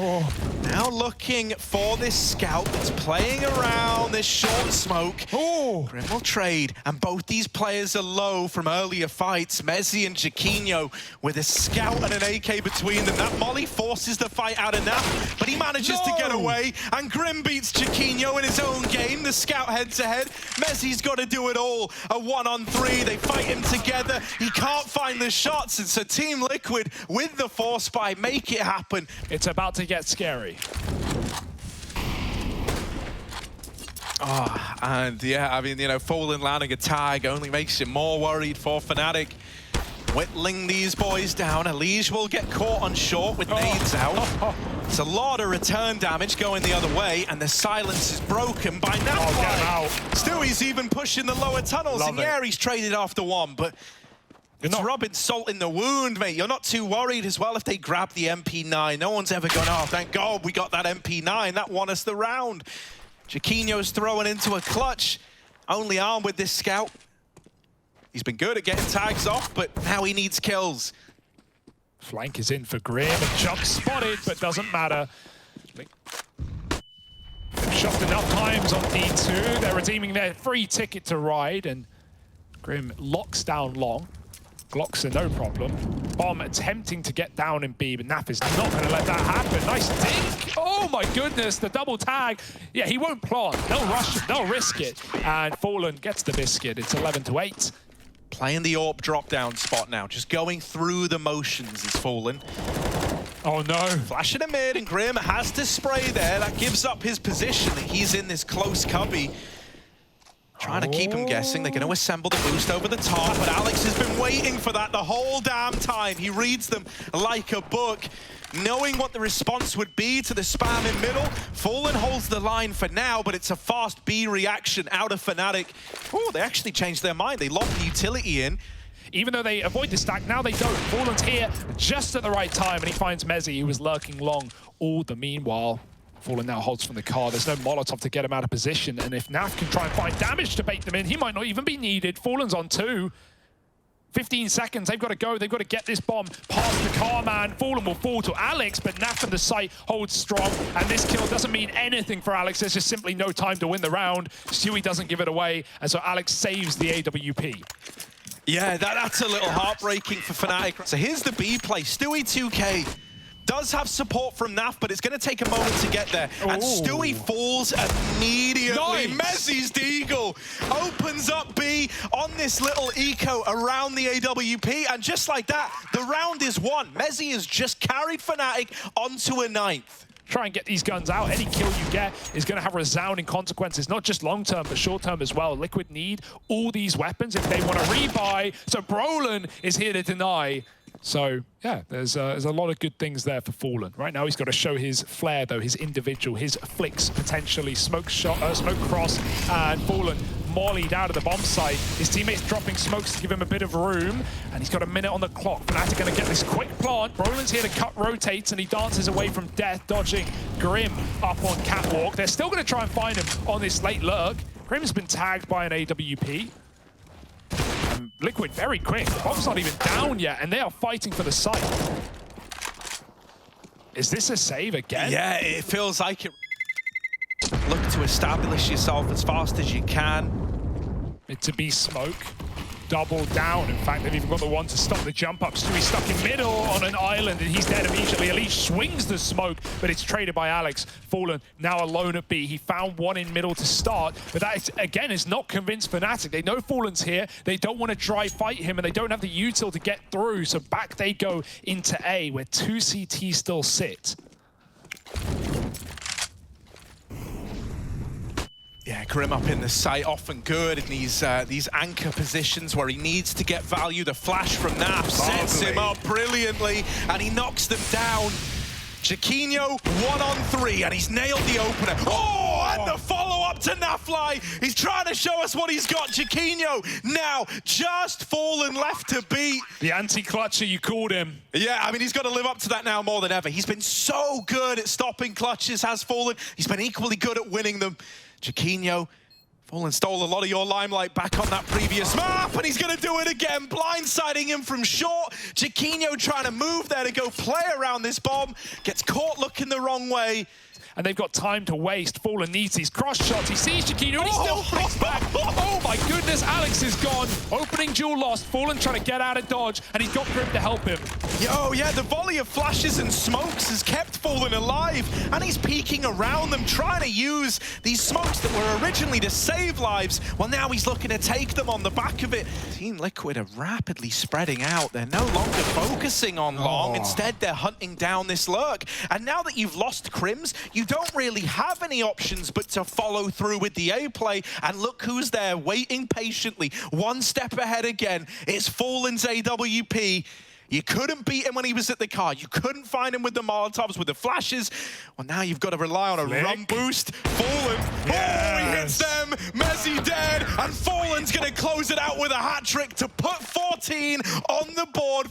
S2: Now looking for this scout that's playing around this short smoke. Grim will trade, and both these players are low from earlier fights. Mezzi and Jaquinho with a scout and an AK between them. That molly forces the fight out of Naf, but he manages to get away, and Grim beats Jaquinho in his own game. The scout heads ahead. Mezzi's got to do it all. A 1-on-3. They fight him together. He can't find the shots, and so Team Liquid with the force buy make it happen.
S1: It's about to get scary.
S2: And yeah, I mean, you know, Fallen landing a tag only makes you more worried for Fnatic. Whittling these boys down. Elise will get caught on short with nades out. It's a lot of return damage going the other way, and the silence is broken by now. Stewie's even pushing the lower tunnels, and yeah, he's traded after 1, but it's rubbing salt in the wound, mate. You're not too worried as well if they grab the MP9. No one's ever gone, oh, thank God we got that MP9. That won us the round. Jaquinho's throwing into a clutch, only armed with this scout. He's been good at getting tags off, but now he needs kills.
S1: Flank is in for Grim, and Chuck spotted, but doesn't matter. They've shot enough times on D2. They're redeeming their free ticket to ride, and Grim locks down long. Glocks are no problem. Bomb attempting to get down in B, but Naf is not going to let that happen. Nice dink. Oh my goodness, the double tag. Yeah, he won't plant. They'll rush it. They'll risk it. And Fallen gets the biscuit. It's 11-8.
S2: Playing the AWP drop-down spot now. Just going through the motions is Fallen.
S1: Oh no.
S2: Flashing a mid, and Grim has to spray there. That gives up his position. He's in this close cubby. Trying to keep him guessing. They're going to assemble the boost over the top, but Alex has been waiting for that the whole damn time. He reads them like a book, knowing what the response would be to the spam in middle. Fallen holds the line for now, but it's a fast B reaction out of Fnatic. Oh, they actually changed their mind. They locked the utility in.
S1: Even though they avoid the stack, now they don't. Fallen's here just at the right time, and he finds Mezzi, who was lurking long all the meanwhile. Fallen now holds from the car. There's no Molotov to get him out of position, and if Naf can try and find damage to bait them in, he might not even be needed. Fallen's on 2. 15 seconds, they've got to go. They've got to get this bomb past the car man. Fallen will fall to Alex, but Naf and the site holds strong, and this kill doesn't mean anything for Alex. There's just simply no time to win the round. Stewie doesn't give it away, and so Alex saves the AWP.
S2: Yeah, that's a little heartbreaking for Fnatic. So here's the B play. Stewie 2K does have support from Naf, but it's going to take a moment to get there. And Stewie falls immediately. Mezzi's Deagle opens up B on this little eco around the AWP, and just like that, the round is won. Mezzi has just carried Fnatic onto a 9th.
S1: Try and get these guns out. Any kill you get is going to have resounding consequences, not just long-term, but short-term as well. Liquid need all these weapons if they want to rebuy. So Brolin is here to deny. So, yeah, there's a lot of good things there for Fallen. Right now, he's got to show his flair, though, his individual, his flicks, potentially. Smoke cross, and Fallen mollied out of the bomb site. His teammates dropping smokes to give him a bit of room, and he's got a minute on the clock. Fnatic going to get this quick plant. Brolin's here to cut rotates, and he dances away from death, dodging Grim up on catwalk. They're still going to try and find him on this late lurk. Grim's been tagged by an AWP. Liquid very quick. The bomb's not even down yet, and they are fighting for the site. Is this a save again?
S2: Yeah, it feels like it. Look to establish yourself as fast as you can.
S1: It to be smoke. Double down. In fact, they've even got the one to stop the jump up. Stewie stuck in middle on an island, and he's dead immediately. Elise swings the smoke, but it's traded by Alex. Fallen now alone at B. He found one in middle to start, but that, is, again, is not convinced Fnatic. They know Fallen's here. They don't want to dry fight him, and they don't have the util to get through, so back they go into A, where 2 CT still sit.
S2: Yeah, Grim up in the site, often good in these anchor positions where he needs to get value. The flash from Naf sets him up brilliantly, and he knocks them down. Chiquinho 1-on-3, and he's nailed the opener. Oh, and the follow-up to Nafly. He's trying to show us what he's got. Chiquinho now just Fallen left to beat.
S1: The anti-clutcher, you called him.
S2: Yeah, I mean, he's got to live up to that now more than ever. He's been so good at stopping clutches, has Fallen. He's been equally good at winning them. Chiquinho, Fallen stole a lot of your limelight back on that previous map, and he's going to do it again, blindsiding him from short. Chiquinho trying to move there to go play around this bomb, gets caught looking the wrong way.
S1: And they've got time to waste. Fallen needs these cross shots. He sees Chiquinho, and he still flicks back. Oh my goodness, Alex is gone. Opening duel lost. Fallen trying to get out of dodge, and he's got Grim to help him.
S2: Yo, yeah, the volley of flashes and smokes has kept Fallen alive, and he's peeking around them, trying to use these smokes that were originally to save lives. Well, now he's looking to take them on the back of it. Team Liquid are rapidly spreading out. They're no longer focusing on long. Instead, they're hunting down this lurk. And now that you've lost Crims, you don't really have any options but to follow through with the A play, and look who's there waiting patiently, one step ahead again. It's Fallen's AWP. You couldn't beat him when he was at the car. You couldn't find him with the Molotovs, with the flashes. Well, now you've got to rely on a run boost. Fallen, oh, he hits them. Messi dead, and Fallen's going to close it out with a hat trick to put 14 on the board.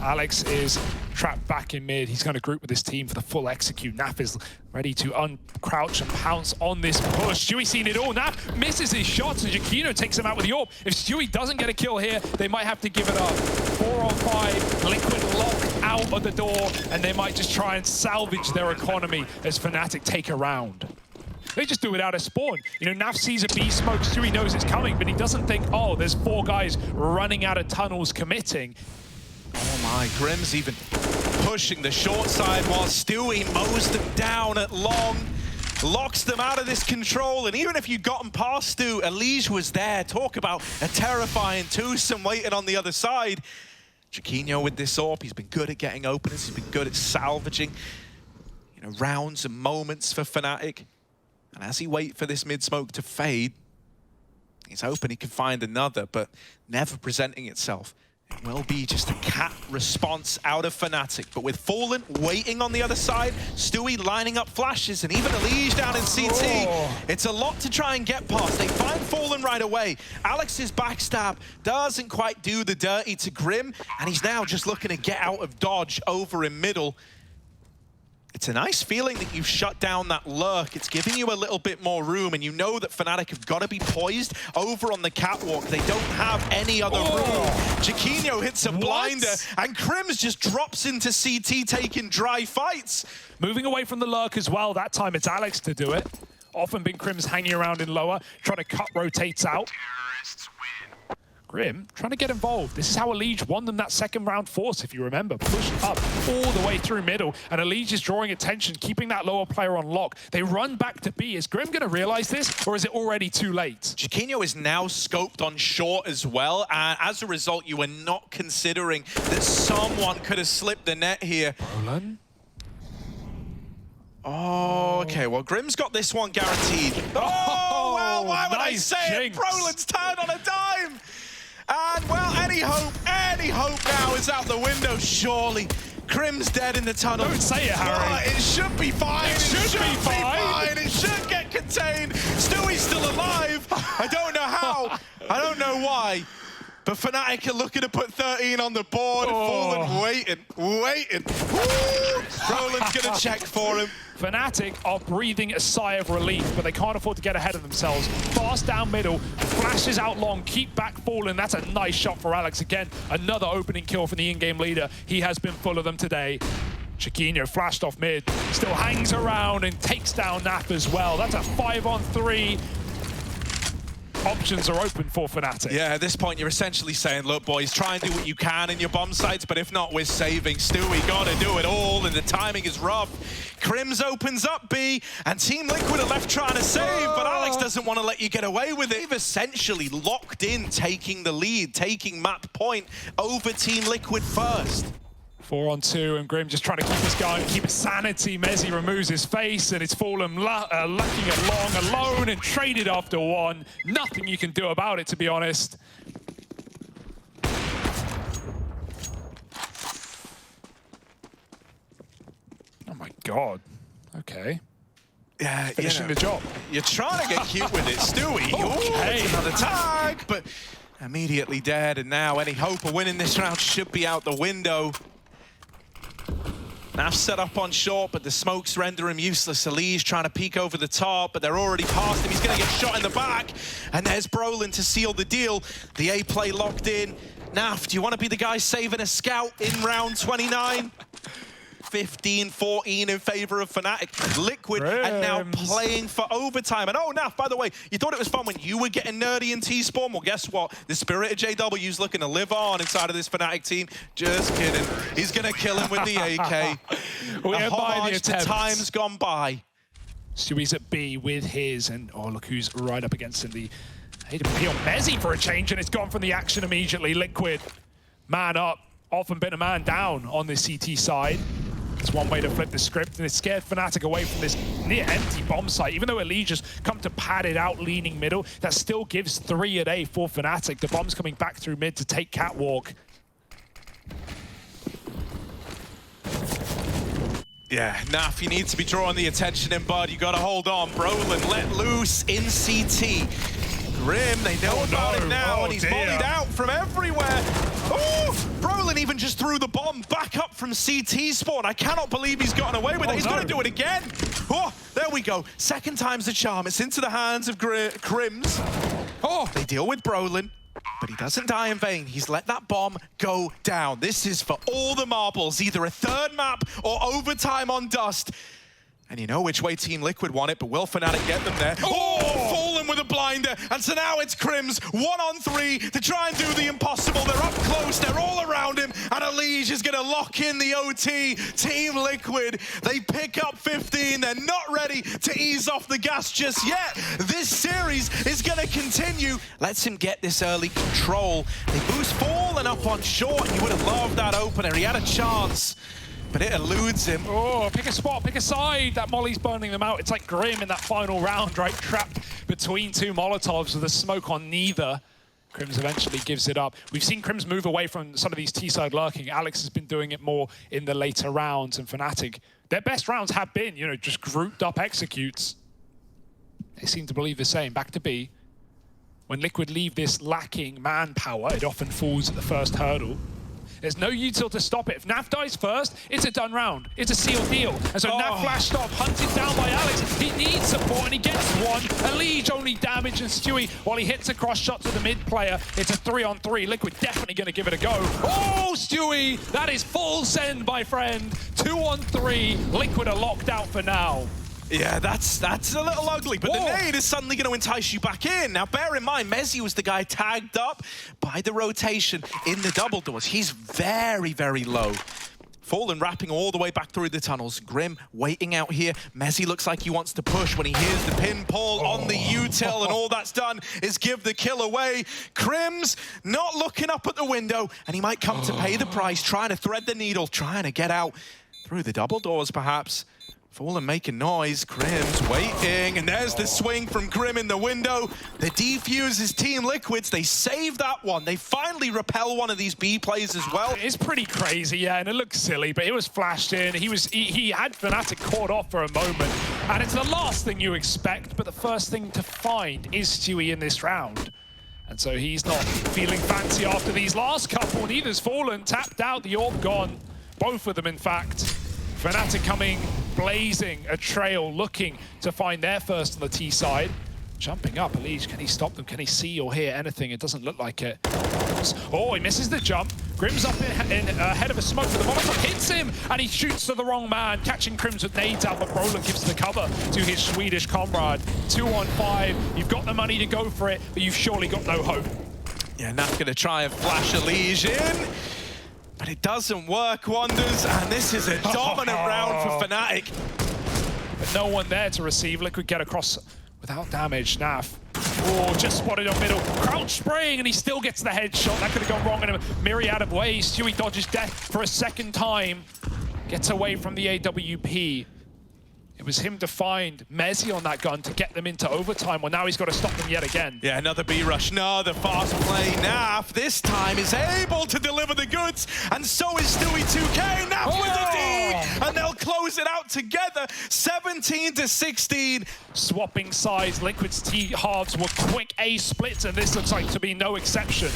S1: Alex is trapped back in mid. He's going to group with his team for the full execute. Naf is ready to uncrouch and pounce on this push. Stewie's seen it all. Naf misses his shots, and Chiquinho takes him out with the AWP. If Stewie doesn't get a kill here, they might have to give it up. 4-on-5, Liquid locked out of the door, and they might just try and salvage their economy as Fnatic take a round. They just do it out of spawn. You know, Naf sees a B smoke, Stewie knows it's coming, but he doesn't think, oh, there's 4 guys running out of tunnels committing.
S2: Oh my, Grim's even pushing the short side while Stewie mows them down at long, locks them out of this control. And even if you'd gotten past Stu, Elige was there. Talk about a terrifying twosome waiting on the other side. Chiquinho with this AWP, he's been good at getting openers, he's been good at salvaging, you know, rounds and moments for Fnatic. And as he waits for this mid-smoke to fade, he's hoping he can find another, but never presenting itself. It will be just a cat response out of Fnatic, but with Fallen waiting on the other side, Stewie lining up flashes, and even Elige down in CT. It's a lot to try and get past. They find Fallen right away. Alex's backstab doesn't quite do the dirty to Grim, and he's now just looking to get out of dodge over in middle. It's a nice feeling that you've shut down that lurk. It's giving you a little bit more room, and you know that Fnatic have got to be poised over on the catwalk. They don't have any other room. Chiquinho hits a blinder, and Crims just drops into CT taking dry fights.
S1: Moving away from the lurk as well. That time it's Alex to do it. Often been Crims hanging around in lower, trying to cut rotates out. Grim trying to get involved. This is how Elige won them that second round force, if you remember. Pushed up all the way through middle, and Elige is drawing attention, keeping that lower player on lock. They run back to B. Is Grim going to realize this, or is it already too late?
S2: Chiquinho is now scoped on short as well, and as a result, you are not considering that someone could have slipped the net here.
S1: Roland?
S2: Oh, okay, well, Grim's got this one guaranteed. Oh, well, why would I say it? Brolin's turned on a dime. And, well, any hope now is out the window, surely. Crim's dead in the tunnel.
S1: Don't say it, Harry.
S2: It should be fine.
S1: It should be fine.
S2: It should get contained. Stewie's still alive. I don't know how. I don't know why. But Fnatic are looking to put 13 on the board. Fallen waiting. Woo! Brolin's going to check for him.
S1: Fnatic are breathing a sigh of relief, but they can't afford to get ahead of themselves. Fast down middle, flashes out long, keep back Fallen. That's a nice shot for Alex. Again, another opening kill from the in-game leader. He has been full of them today. Chiquinho flashed off mid, still hangs around and takes down Naf as well. That's a 5-on-3. Options are open for Fnatic.
S2: Yeah, at this point, you're essentially saying, look, boys, try and do what you can in your bomb sites, but if not, we're saving. Stewie got to do it all, and the timing is rough. Crims opens up B, and Team Liquid are left trying to save, but Alex doesn't want to let you get away with it. They've essentially locked in taking the lead, taking map point over Team Liquid first.
S1: 4-on-2, and Grim just trying to keep his going, keep his sanity. Mezzi removes his face, and it's Fallen lucking it long alone and traded after one. Nothing you can do about it, to be honest. Oh my God. Okay.
S2: Yeah,
S1: finishing the job.
S2: You're trying to get cute with it, Stewie.
S1: Okay.
S2: Ooh, another tag, but immediately dead, and now any hope of winning this round should be out the window. Naf set up on short, but the smokes render him useless. Ali's trying to peek over the top, but they're already past him. He's going to get shot in the back. And there's Brolin to seal the deal. The A play locked in. Naf, do you want to be the guy saving a scout in round 29? 15-14 in favor of Fnatic. Liquid and now playing for overtime. And oh, Naf, by the way, you thought it was fun when you were getting nerdy in T-Spawn? Well, guess what? The spirit of JW's looking to live on inside of this Fnatic team. Just kidding. He's going to kill him with the AK. A homage to times gone by.
S1: Stewie's at B with his, and oh, look who's right up against him. The AWP on Mezzi for a change, and it's gone from the action immediately. Liquid, man up, often been a man down on the CT side. It's one way to flip the script, and it scared Fnatic away from this near empty bomb site. Even though Elite just come to pad it out, leaning middle, that still gives 3 a day for Fnatic. The bomb's coming back through mid to take Catwalk.
S2: Yeah, Naf, you need to be drawing the attention in, bud. You got to hold on. Brolin let loose in CT. Grim, they know about it now, and he's mollied out from everywhere. Oh, Brolin even just threw the bomb back up from CT spawn. I cannot believe he's gotten away with it. He's going to do it again. Oh, there we go. Second time's the charm. It's into the hands of Crims. Oh, they deal with Brolin, but he doesn't die in vain. He's let that bomb go down. This is for all the marbles, either a third map or overtime on Dust. And you know which way Team Liquid want it, but will Fnatic get them there? Oh, Fallen with a blinder. And so now it's Crims 1-on-3 to try and do the impossible. They're up close, they're all around him, and Elige is gonna lock in the OT. Team Liquid, they pick up 15. They're not ready to ease off the gas just yet. This series is gonna continue. Let's him get this early control. They boost Fallen up on short, and you would have loved that opener. He had a chance, but it eludes him.
S1: Oh, pick a spot, pick a side. That Molly's burning them out. It's like Grim in that final round, right? Trapped between two Molotovs with a smoke on neither. Crims eventually gives it up. We've seen Crims move away from some of these T-side lurking. Alex has been doing it more in the later rounds, and Fnatic, their best rounds have been, you know, just grouped up executes. They seem to believe the same. Back to B. When Liquid leave this lacking manpower, it often falls at the first hurdle. There's no util to stop it. If Naf dies first, it's a done round. It's a sealed deal. And so Naf flashed off, hunted down by Alex. He needs support, and he gets one. Elige only damage, and Stewie, while he hits a cross shot to the mid player, it's a 3-on-3. Liquid definitely going to give it a go. Oh, Stewie, that is full send, my friend. 2-on-3. Liquid are locked out for now.
S2: Yeah, that's a little ugly, but the nade is suddenly going to entice you back in. Now, bear in mind, Mezzi was the guy tagged up by the rotation in the double doors. He's very, very low. Fallen wrapping all the way back through the tunnels. Grim waiting out here. Mezzi looks like he wants to push when he hears the pin pull on the util, and all that's done is give the kill away. Crims not looking up at the window, and he might come to pay the price, trying to thread the needle, trying to get out through the double doors, perhaps. Fallen making noise, Crims waiting, and there's the swing from Grim in the window. The defuse is Team Liquid's. They save that one. They finally repel one of these B plays as well.
S1: It's pretty crazy, yeah, and it looks silly, but it was flashed in. He had Fnatic caught off for a moment, and it's the last thing you expect, but the first thing to find is Stewie in this round. And so he's not feeling fancy after these last couple. Neither's Fallen, tapped out, the orb gone. Both of them, in fact. Fnatic coming, blazing a trail, looking to find their first on the T side. Jumping up, Elise, can he stop them? Can he see or hear anything? It doesn't look like it. Oh, he misses the jump. Grim's up ahead of a smoke, but the Molotov hits him, and he shoots to the wrong man, catching Crims with nades out, but Brolin gives the cover to his Swedish comrade. 2 on 5, you've got the money to go for it, but you've surely got no hope.
S2: Yeah, not gonna try and flash Elise in, but it doesn't work wonders, and this is a dominant round for Fnatic.
S1: But no one there to receive. Liquid get across without damage. Naf. Oh, just spotted on middle. Crouch spraying, and he still gets the headshot. That could have gone wrong in a myriad of ways. Stewie dodges death for a second time. Gets away from the AWP. It was him to find Mezzi on that gun to get them into overtime. Well, now he's got to stop them yet again.
S2: Yeah, another B-rush, another fast play. Naf, this time, is able to deliver the goods, and so is Stewie 2K. Naf with the D, and they'll close it out together, 17-16.
S1: Swapping sides, Liquid's T-halves were quick A splits, and this looks like to be no exception.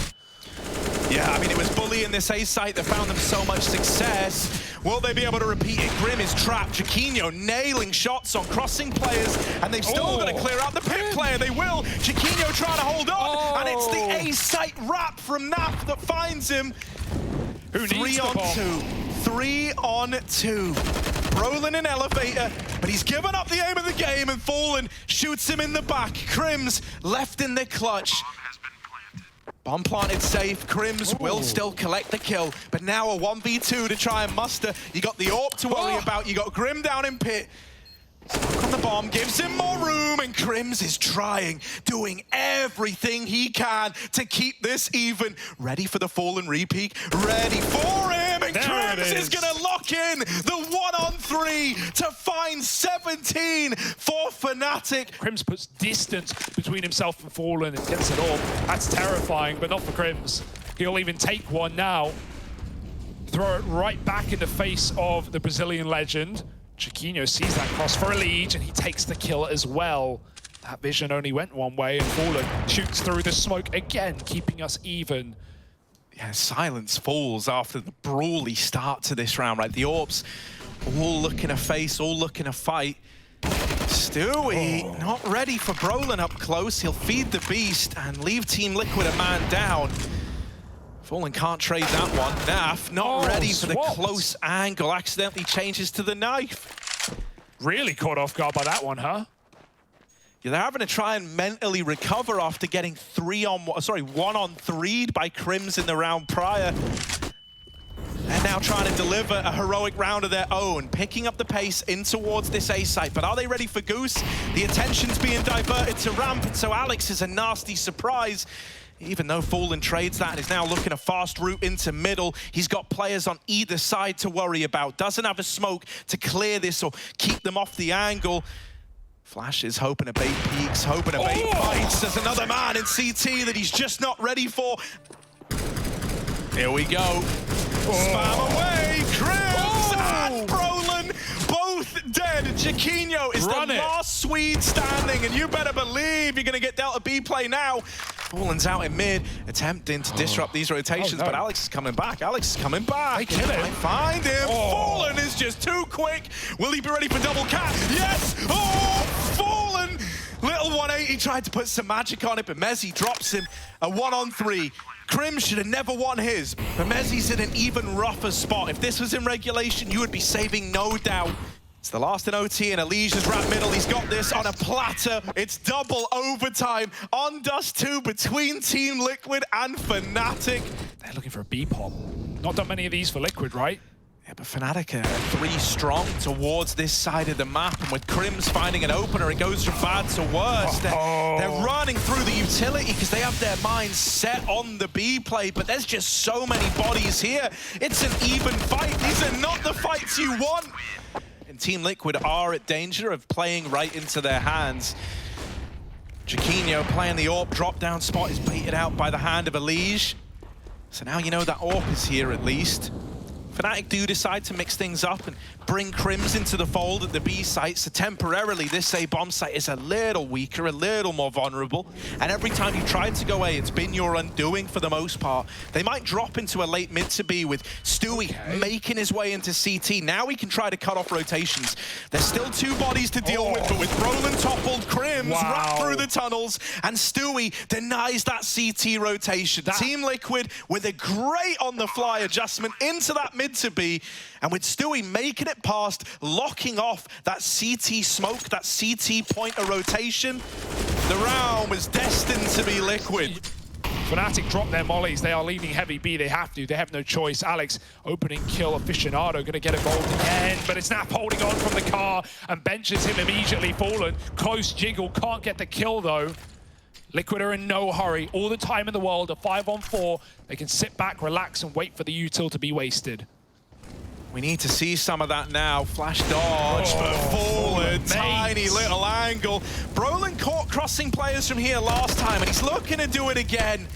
S2: Yeah, I mean, it was Bully in this A site that found them so much success. Will they be able to repeat it? Grim is trapped. Chiquinho nailing shots on crossing players, and they've still got to clear out the pick player. They will. Chiquinho trying to hold on, and it's the A site wrap from Nap that finds him.
S1: Who needs the ball?
S2: 3 on 2. Brolin in elevator, but he's given up the aim of the game, and Fallen shoots him in the back. Crims left in the clutch. Bomb planted safe. Crims will still collect the kill, but now a 1v2 to try and muster. You got the AWP to worry about. You got Grim down in pit. Stuck on the bomb, gives him more room, and Crims is trying, doing everything he can to keep this even. Ready for the Fallen repeat, ready for him, and Crims is gonna lock in the 1-on-3 to find 17 for Fnatic.
S1: Crims puts distance between himself and Fallen and gets it all. That's terrifying, but not for Crims. He'll even take one now. Throw it right back in the face of the Brazilian legend. Chiquinho sees that cross for a lead, and he takes the kill as well. That vision only went one way, and Fallen shoots through the smoke again, keeping us even.
S2: Yeah, silence falls after the brawly start to this round, right? The AWPs all looking to face, all looking to fight. Stewie not ready for Brolin up close. He'll feed the beast and leave Team Liquid a man down. Fallen can't trade that one. Naf not ready for the close angle. Accidentally changes to the knife.
S1: Really caught off guard by that one, huh?
S2: Yeah, they're having to try and mentally recover after getting 1-on-3'd by Crims in the round prior. They're now trying to deliver a heroic round of their own, picking up the pace in towards this A site. But are they ready for Goose? The attention's being diverted to Ramp, and so Alex is a nasty surprise. Even though Fallen trades that and is now looking a fast route into middle, he's got players on either side to worry about. Doesn't have a smoke to clear this or keep them off the angle. Flash is hoping a bait peaks, hoping a bait bites. There's another man in CT that he's just not ready for. Here we go. Spam away, Crims and Brolin, both dead. Chiquinho is the last Swede standing, and you better believe you're going to get dealt a B play now. Fallen's out in mid, attempting to disrupt these rotations, but Alex is coming back. Alex is coming back.
S1: They kill him.
S2: I find him. Fallen is just too quick. Will he be ready for double cap? Yes! Oh, Fallen! Little 180 tried to put some magic on it, but Mezzi drops him. A 1-on-3. Crim should have never won his, but Mezzi's in an even rougher spot. If this was in regulation, you would be saving no doubt. It's the last in OT, and Alicia's wrapped middle. He's got this on a platter. It's double overtime on Dust 2 between Team Liquid and Fnatic.
S1: They're looking for a B-pop. Not done many of these for Liquid, right?
S2: Yeah, but Fnatic are 3 strong towards this side of the map, and with Crims finding an opener, it goes from bad to worse. They're running through the utility because they have their minds set on the B play, but there's just so many bodies here. It's an even fight. These are not the fights you want. And Team Liquid are at danger of playing right into their hands. Chiquinho playing the AWP drop-down spot is baited out by the hand of Elige. So now you know that AWP is here at least. Fnatic do decide to mix things up and bring Crims into the fold at the B site, so temporarily this A bomb site is a little weaker, a little more vulnerable, and every time you tried to go A, it's been your undoing for the most part. They might drop into a late mid to B with Stewie making his way into CT. Now we can try to cut off rotations. There's still 2 bodies to deal with, but with Brolin toppled, Crims wrapped through the tunnels, and Stewie denies that CT rotation. Team Liquid with a great on-the-fly adjustment into that mid to B, and with Stewie making it past, locking off that CT smoke, that CT pointer rotation, the round was destined to be Liquid.
S1: Fnatic drop their mollies. They are leaning heavy B. They have to. They have no choice. Alex, opening kill. Aficionado going to get involved again, but it's Snap holding on from the car and benches him immediately. Fallen. Close jiggle. Can't get the kill, though. Liquid are in no hurry. All the time in the world. A 5-on-4. They can sit back, relax, and wait for the util to be wasted.
S2: We need to see some of that now. Flash dodge, but Fallen, tiny little angle. Brolin caught crossing players from here last time, and he's looking to do it again.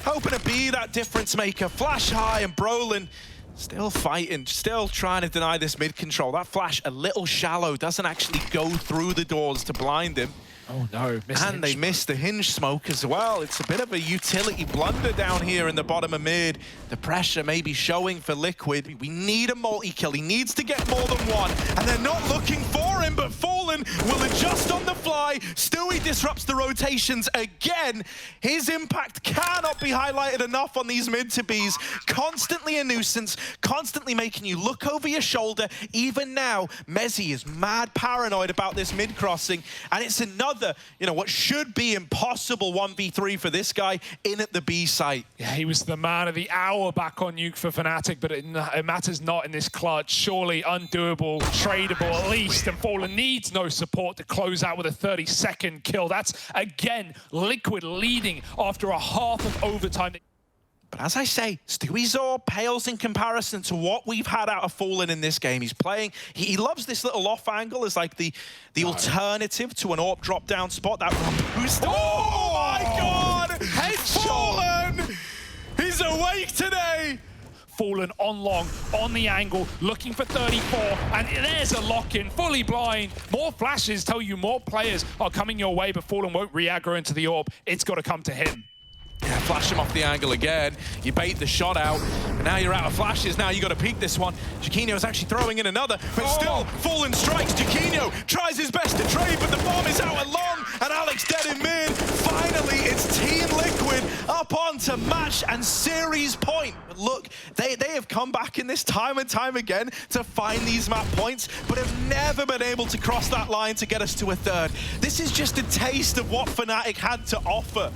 S2: Hoping to be that difference maker. Flash high, and Brolin still fighting, still trying to deny this mid control. That flash a little shallow, doesn't actually go through the doors to blind him.
S1: Oh no,
S2: and they missed the hinge smoke as well. It's a bit of a utility blunder down here in the bottom of mid. The pressure may be showing for Liquid. We need a multi-kill. He needs to get more than one. And they're not looking for him, but Fallen will adjust on the fly. Stewie disrupts the rotations again. His impact cannot be highlighted enough on these mid to Bs. Constantly a nuisance, constantly making you look over your shoulder. Even now, Mezzy is mad paranoid about this mid crossing. And it's another, what should be impossible 1v3 for this guy in at the B site.
S1: Yeah, he was the man of the hour back on Nuke for Fnatic, but it matters not in this clutch. Surely undoable, tradable at least, and Fallen needs no support to close out with a 30-second kill. That's, again, Liquid leading after a half of overtime.
S2: But as I say, Stewie Zor pales in comparison to what we've had out of Fallen in this game. He's playing, he loves this little off angle as like the alternative to an AWP drop down spot. That boost. Oh my God! Fallen! He's awake today!
S1: Fallen on long, on the angle, looking for 34, and there's a lock-in, fully blind. More flashes tell you more players are coming your way, but Fallen won't re-aggro into the AWP. It's got to come to him.
S2: Yeah, flash him off the angle again. You bait the shot out. But now you're out of flashes. Now you got to peek this one. Jaquinho is actually throwing in another, but still Fallen strikes. Jaquinho tries his best to trade, but the bomb is out at long, and Alex dead in mid. Finally, it's Team Liquid up onto match and series point. But look, they have come back in this time and time again to find these map points, but have never been able to cross that line to get us to a third. This is just a taste of what Fnatic had to offer.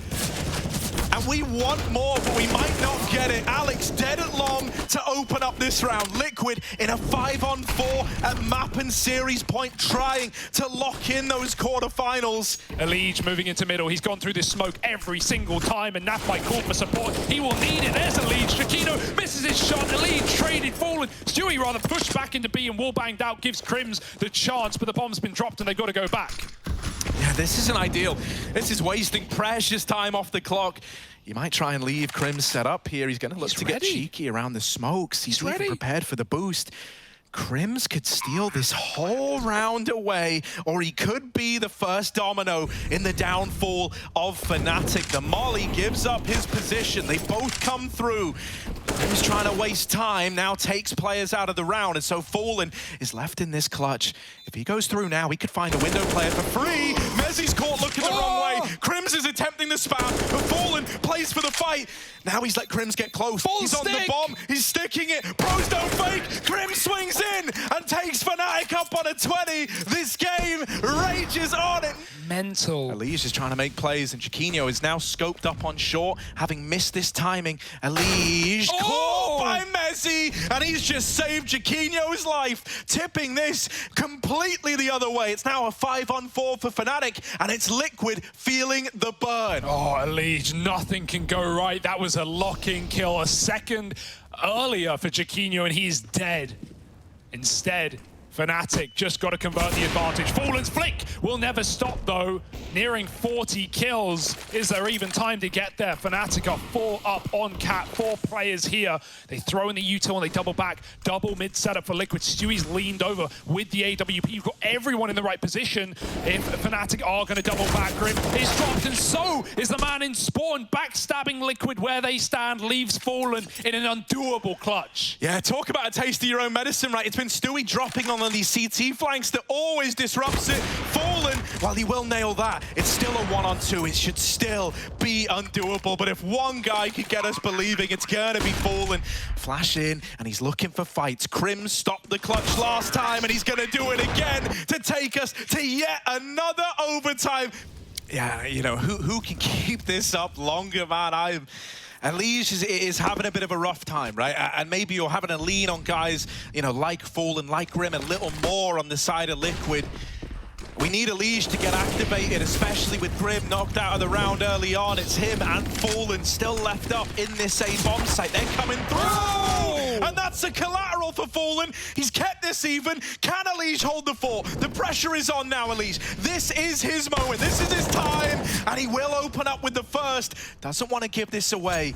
S2: And we want more, but we might not get it. Alex dead at long to open up this round. Liquid in a 5-on-4 at map and series point, trying to lock in those quarterfinals.
S1: Elige moving into middle. He's gone through this smoke every single time, and Naf might call for support. He will need it. There's Elige. Jaquinho misses his shot. Elige traded Fallen. Stewie rather pushed back into B and wall banged out, gives Crims the chance, but the bomb's been dropped and they've got to go back.
S2: Yeah, this isn't ideal. This is wasting precious time off the clock. You might try and leave Crims set up here. He's going to look to get cheeky around the smokes. He's even prepared for the boost. Crims could steal this whole round away, or he could be the first domino in the downfall of Fnatic. The Molly gives up his position. They both come through. Crims trying to waste time, now takes players out of the round, and so Fallen is left in this clutch. If he goes through now, he could find a window player for free. Mezzy's caught looking the wrong way. Crims is attempting the spam, but Fallen plays for the fight. Now he's let Crims get close. He's on the bomb. He's sticking it. Pros don't fake. Crims swings in and takes Fnatic up on a 20. This game rages on it.
S1: Mental.
S2: Elige is trying to make plays, and Jaquinho is now scoped up on short, having missed this timing. Elige caught by Mezzy, and he's just saved Jaquinho's life, tipping this completely the other way. It's now a 5-on-4 for Fnatic, and it's Liquid feeling the burn.
S1: Oh, Elige, nothing can go right. That was a lock-in kill a second earlier for Jaquinho, and he's dead. Instead, Fnatic just got to convert the advantage. Fallen's flick will never stop though. Nearing 40 kills. Is there even time to get there? Fnatic are 4 up on Cat, 4 players here. They throw in the util and they double back. Double mid setup for Liquid. Stewie's leaned over with the AWP. You've got everyone in the right position. If Fnatic are going to double back, Grim is dropped, and so is the man in Spawn. Backstabbing Liquid where they stand, leaves Fallen in an undoable clutch.
S2: Yeah, talk about a taste of your own medicine, right? It's been Stewie dropping on these CT flanks that always disrupts it. Fallen, while he will nail that, it's still a 1-on-2. It should still be undoable. But if one guy could get us believing, it's gonna be Fallen. Flash in, and he's looking for fights. Krim stopped the clutch last time, and he's gonna do it again to take us to yet another overtime. Yeah, you know, who can keep this up longer, man? Elige is having a bit of a rough time, right? And maybe you're having to lean on guys, you know, like Fallen, like Grim, a little more on the side of Liquid. We need Elige to get activated, especially with Grim knocked out of the round early on. It's him and Fallen still left up in this A bomb site. They're coming through! Oh! And that's a collateral for Fallen. He's kept this even. Can Elige hold the fort? The pressure is on now, Elige. This is his moment. This is his time. And he will open up with the first. Doesn't want to give this away,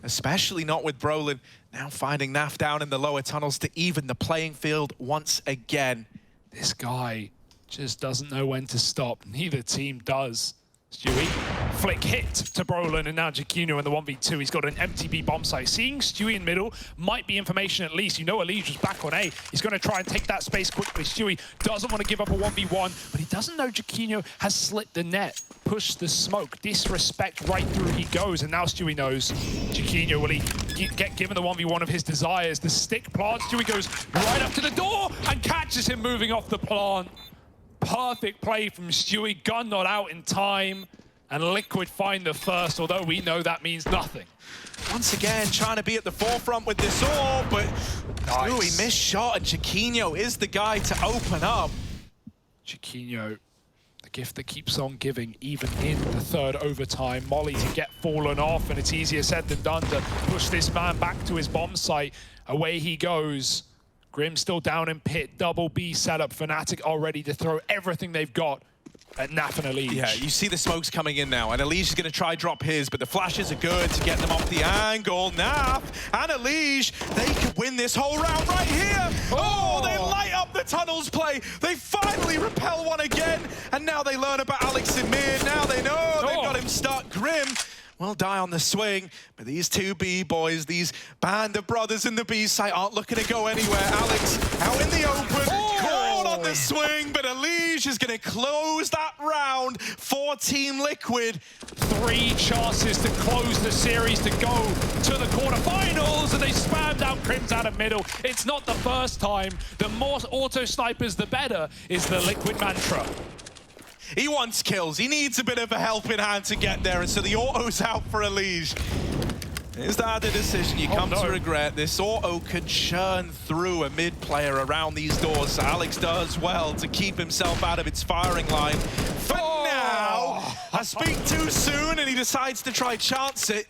S2: especially not with Brolin. Now finding Naf down in the lower tunnels to even the playing field once again.
S1: This guy just doesn't know when to stop. Neither team does. Stewie, flick hit to Brolin, and now Jakino in the 1v2. He's got an MTB bomb site. Seeing Stewie in middle might be information at least. You know Elige was back on A. He's going to try and take that space quickly. Stewie doesn't want to give up a 1v1, but he doesn't know Jakino has slit the net, pushed the smoke, disrespect right through he goes, and now Stewie knows. Jakino, will he get given the 1v1 of his desires? The stick plant, Stewie goes right up to the door and catches him moving off the plant. Perfect play from Stewie, gun not out in time, and Liquid find the first, although we know that means nothing.
S2: Once again, trying to be at the forefront with this all, but Stewie missed shot, and Chiquinho is the guy to open up.
S1: Chiquinho, the gift that keeps on giving, even in the third overtime. Molly to get Fallen off, and it's easier said than done to push this man back to his bomb site. Away he goes. Grim still down in pit, double B setup. Fnatic are ready to throw everything they've got at Naf and Elige.
S2: Yeah, you see the smokes coming in now, and Elige is going to try drop his, but the flashes are good to get them off the angle. Naf and Elige, they could win this whole round right here. Oh, they light up the tunnels play. They finally repel one again, and now they learn about Alex in mid. Now they know they've got him stuck. Grim will die on the swing, but these two B boys, these band of brothers in the B site aren't looking to go anywhere. Alex out in the open, caught on the swing, but Elige is going to close that round for Team Liquid.
S1: 3 chances to close the series to go to the quarterfinals, and they spammed out Crims out of middle. It's not the first time. The more auto snipers, the better is the Liquid mantra.
S2: He wants kills. He needs a bit of a helping hand to get there, and so the auto's out for Elige. Is that the decision you come to regret? This auto could churn through a mid player around these doors, so Alex does well to keep himself out of its firing line. For now, I speak too soon, and he decides to try chance it.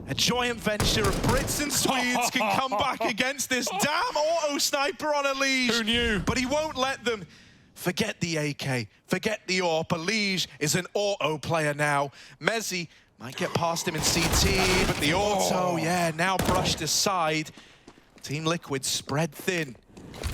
S2: A joint venture of Brits and Swedes can come back against this damn auto sniper on Elige.
S1: Who knew?
S2: But he won't let them. Forget the AK, forget the AWP. Elige is an auto player now. Mezzi might get past him in CT, but the auto, yeah, now brushed aside. Team Liquid spread thin.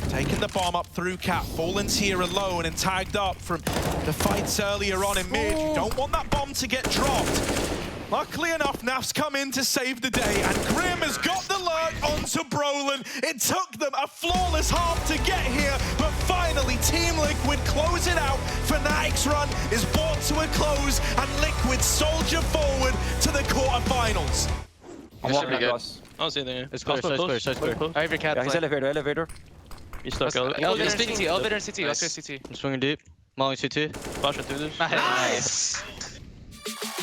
S2: Taking the bomb up through Cap. Fallen's here alone and tagged up from the fights earlier on in mid. You don't want that bomb to get dropped. Luckily enough, Naf's come in to save the day, and Grim has got the lurk onto Brolin. It took them a flawless half to get here, but finally Team Liquid close it out. Fnatic's run is brought to a close, and Liquid soldier forward to the quarterfinals.
S6: I'm walking across. I don't see anything. It's close, close. I have your cat. Yeah, he's elevator. He's stuck. Elevator and CT. Let's go CT. I'm swinging deep. Molly CT. Flash it through this. Nice.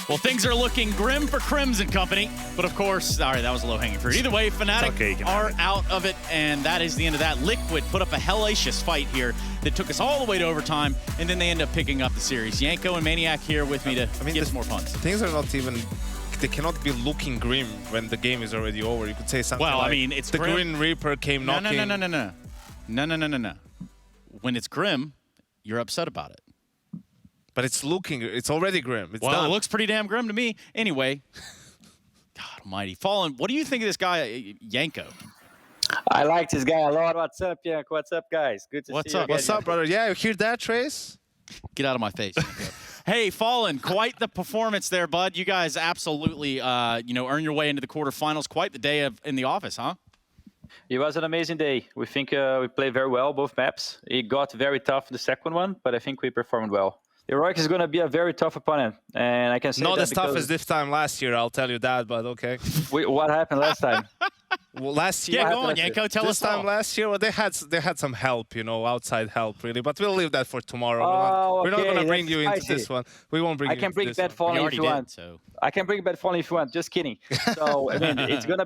S5: Well, things are looking grim for Crims and company, but of course, all right, that was a low-hanging fruit. Either way, Fnatic are out of it, and that is the end of that. Liquid put up a hellacious fight here that took us all the way to overtime, and then they end up picking up the series. Yanko and Maniac here with me to give us more puns.
S4: Things are not even... They cannot be looking grim when the game is already over. You could say something like,
S5: I mean, it's
S4: the
S5: grim.
S4: Green Reaper came knocking...
S5: No. when it's grim, you're upset about it.
S4: But it's already grim. It's
S5: Well,
S4: done.
S5: it looks pretty damn grim to me. Anyway, God almighty. Fallen, what do you think of this guy, Yanko?
S7: I like this guy a lot. What's up, Yanko? What's up, guys? Good to see you again.
S4: What's up, brother? Yeah, you hear that, Trace?
S5: Get out of my face. Hey, Fallen, quite the performance there, bud. You guys absolutely, earn your way into the quarterfinals. Quite the day in the office, huh?
S7: It was an amazing day. We think we played very well, both maps. It got very tough the second one, but I think we performed well. Heroic is going to be a very tough opponent, and I can say
S4: not
S7: that
S4: as tough as this time last year, I'll tell you that, but okay.
S7: What happened last time?
S4: Well, last year,
S5: yeah, go on, Yanko. Tell us
S4: this time
S5: all.
S4: last year, well, they had some help, outside help, really. But we'll leave that for tomorrow. We're not going to bring you into this one. We won't bring you into this one.
S7: I can bring Bad Fallen if you want.
S5: So.
S7: I can bring Bad Fallen if you want. Just kidding. So I mean, it's gonna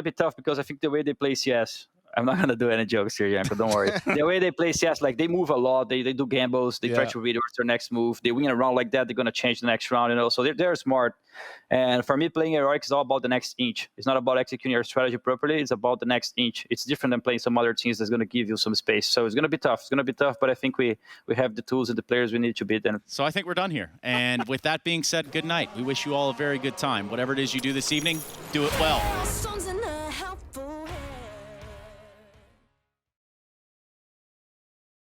S7: be tough because I think the way they play CS. I'm not gonna do any jokes here, Yanko. Don't worry. The way they play CS, like they move a lot. They do gambles. They try to read what's their next move. They win a round like that. They're gonna change the next round, So they're smart. And for me, playing Heroic is all about the next inch. It's not about executing your strategy properly. It's about the next inch. It's different than playing some other teams that's gonna give you some space. So it's gonna be tough. It's gonna be tough, but I think we have the tools and the players we need to beat them.
S5: So I think we're done here. And with that being said, good night. We wish you all a very good time. Whatever it is you do this evening, do it well.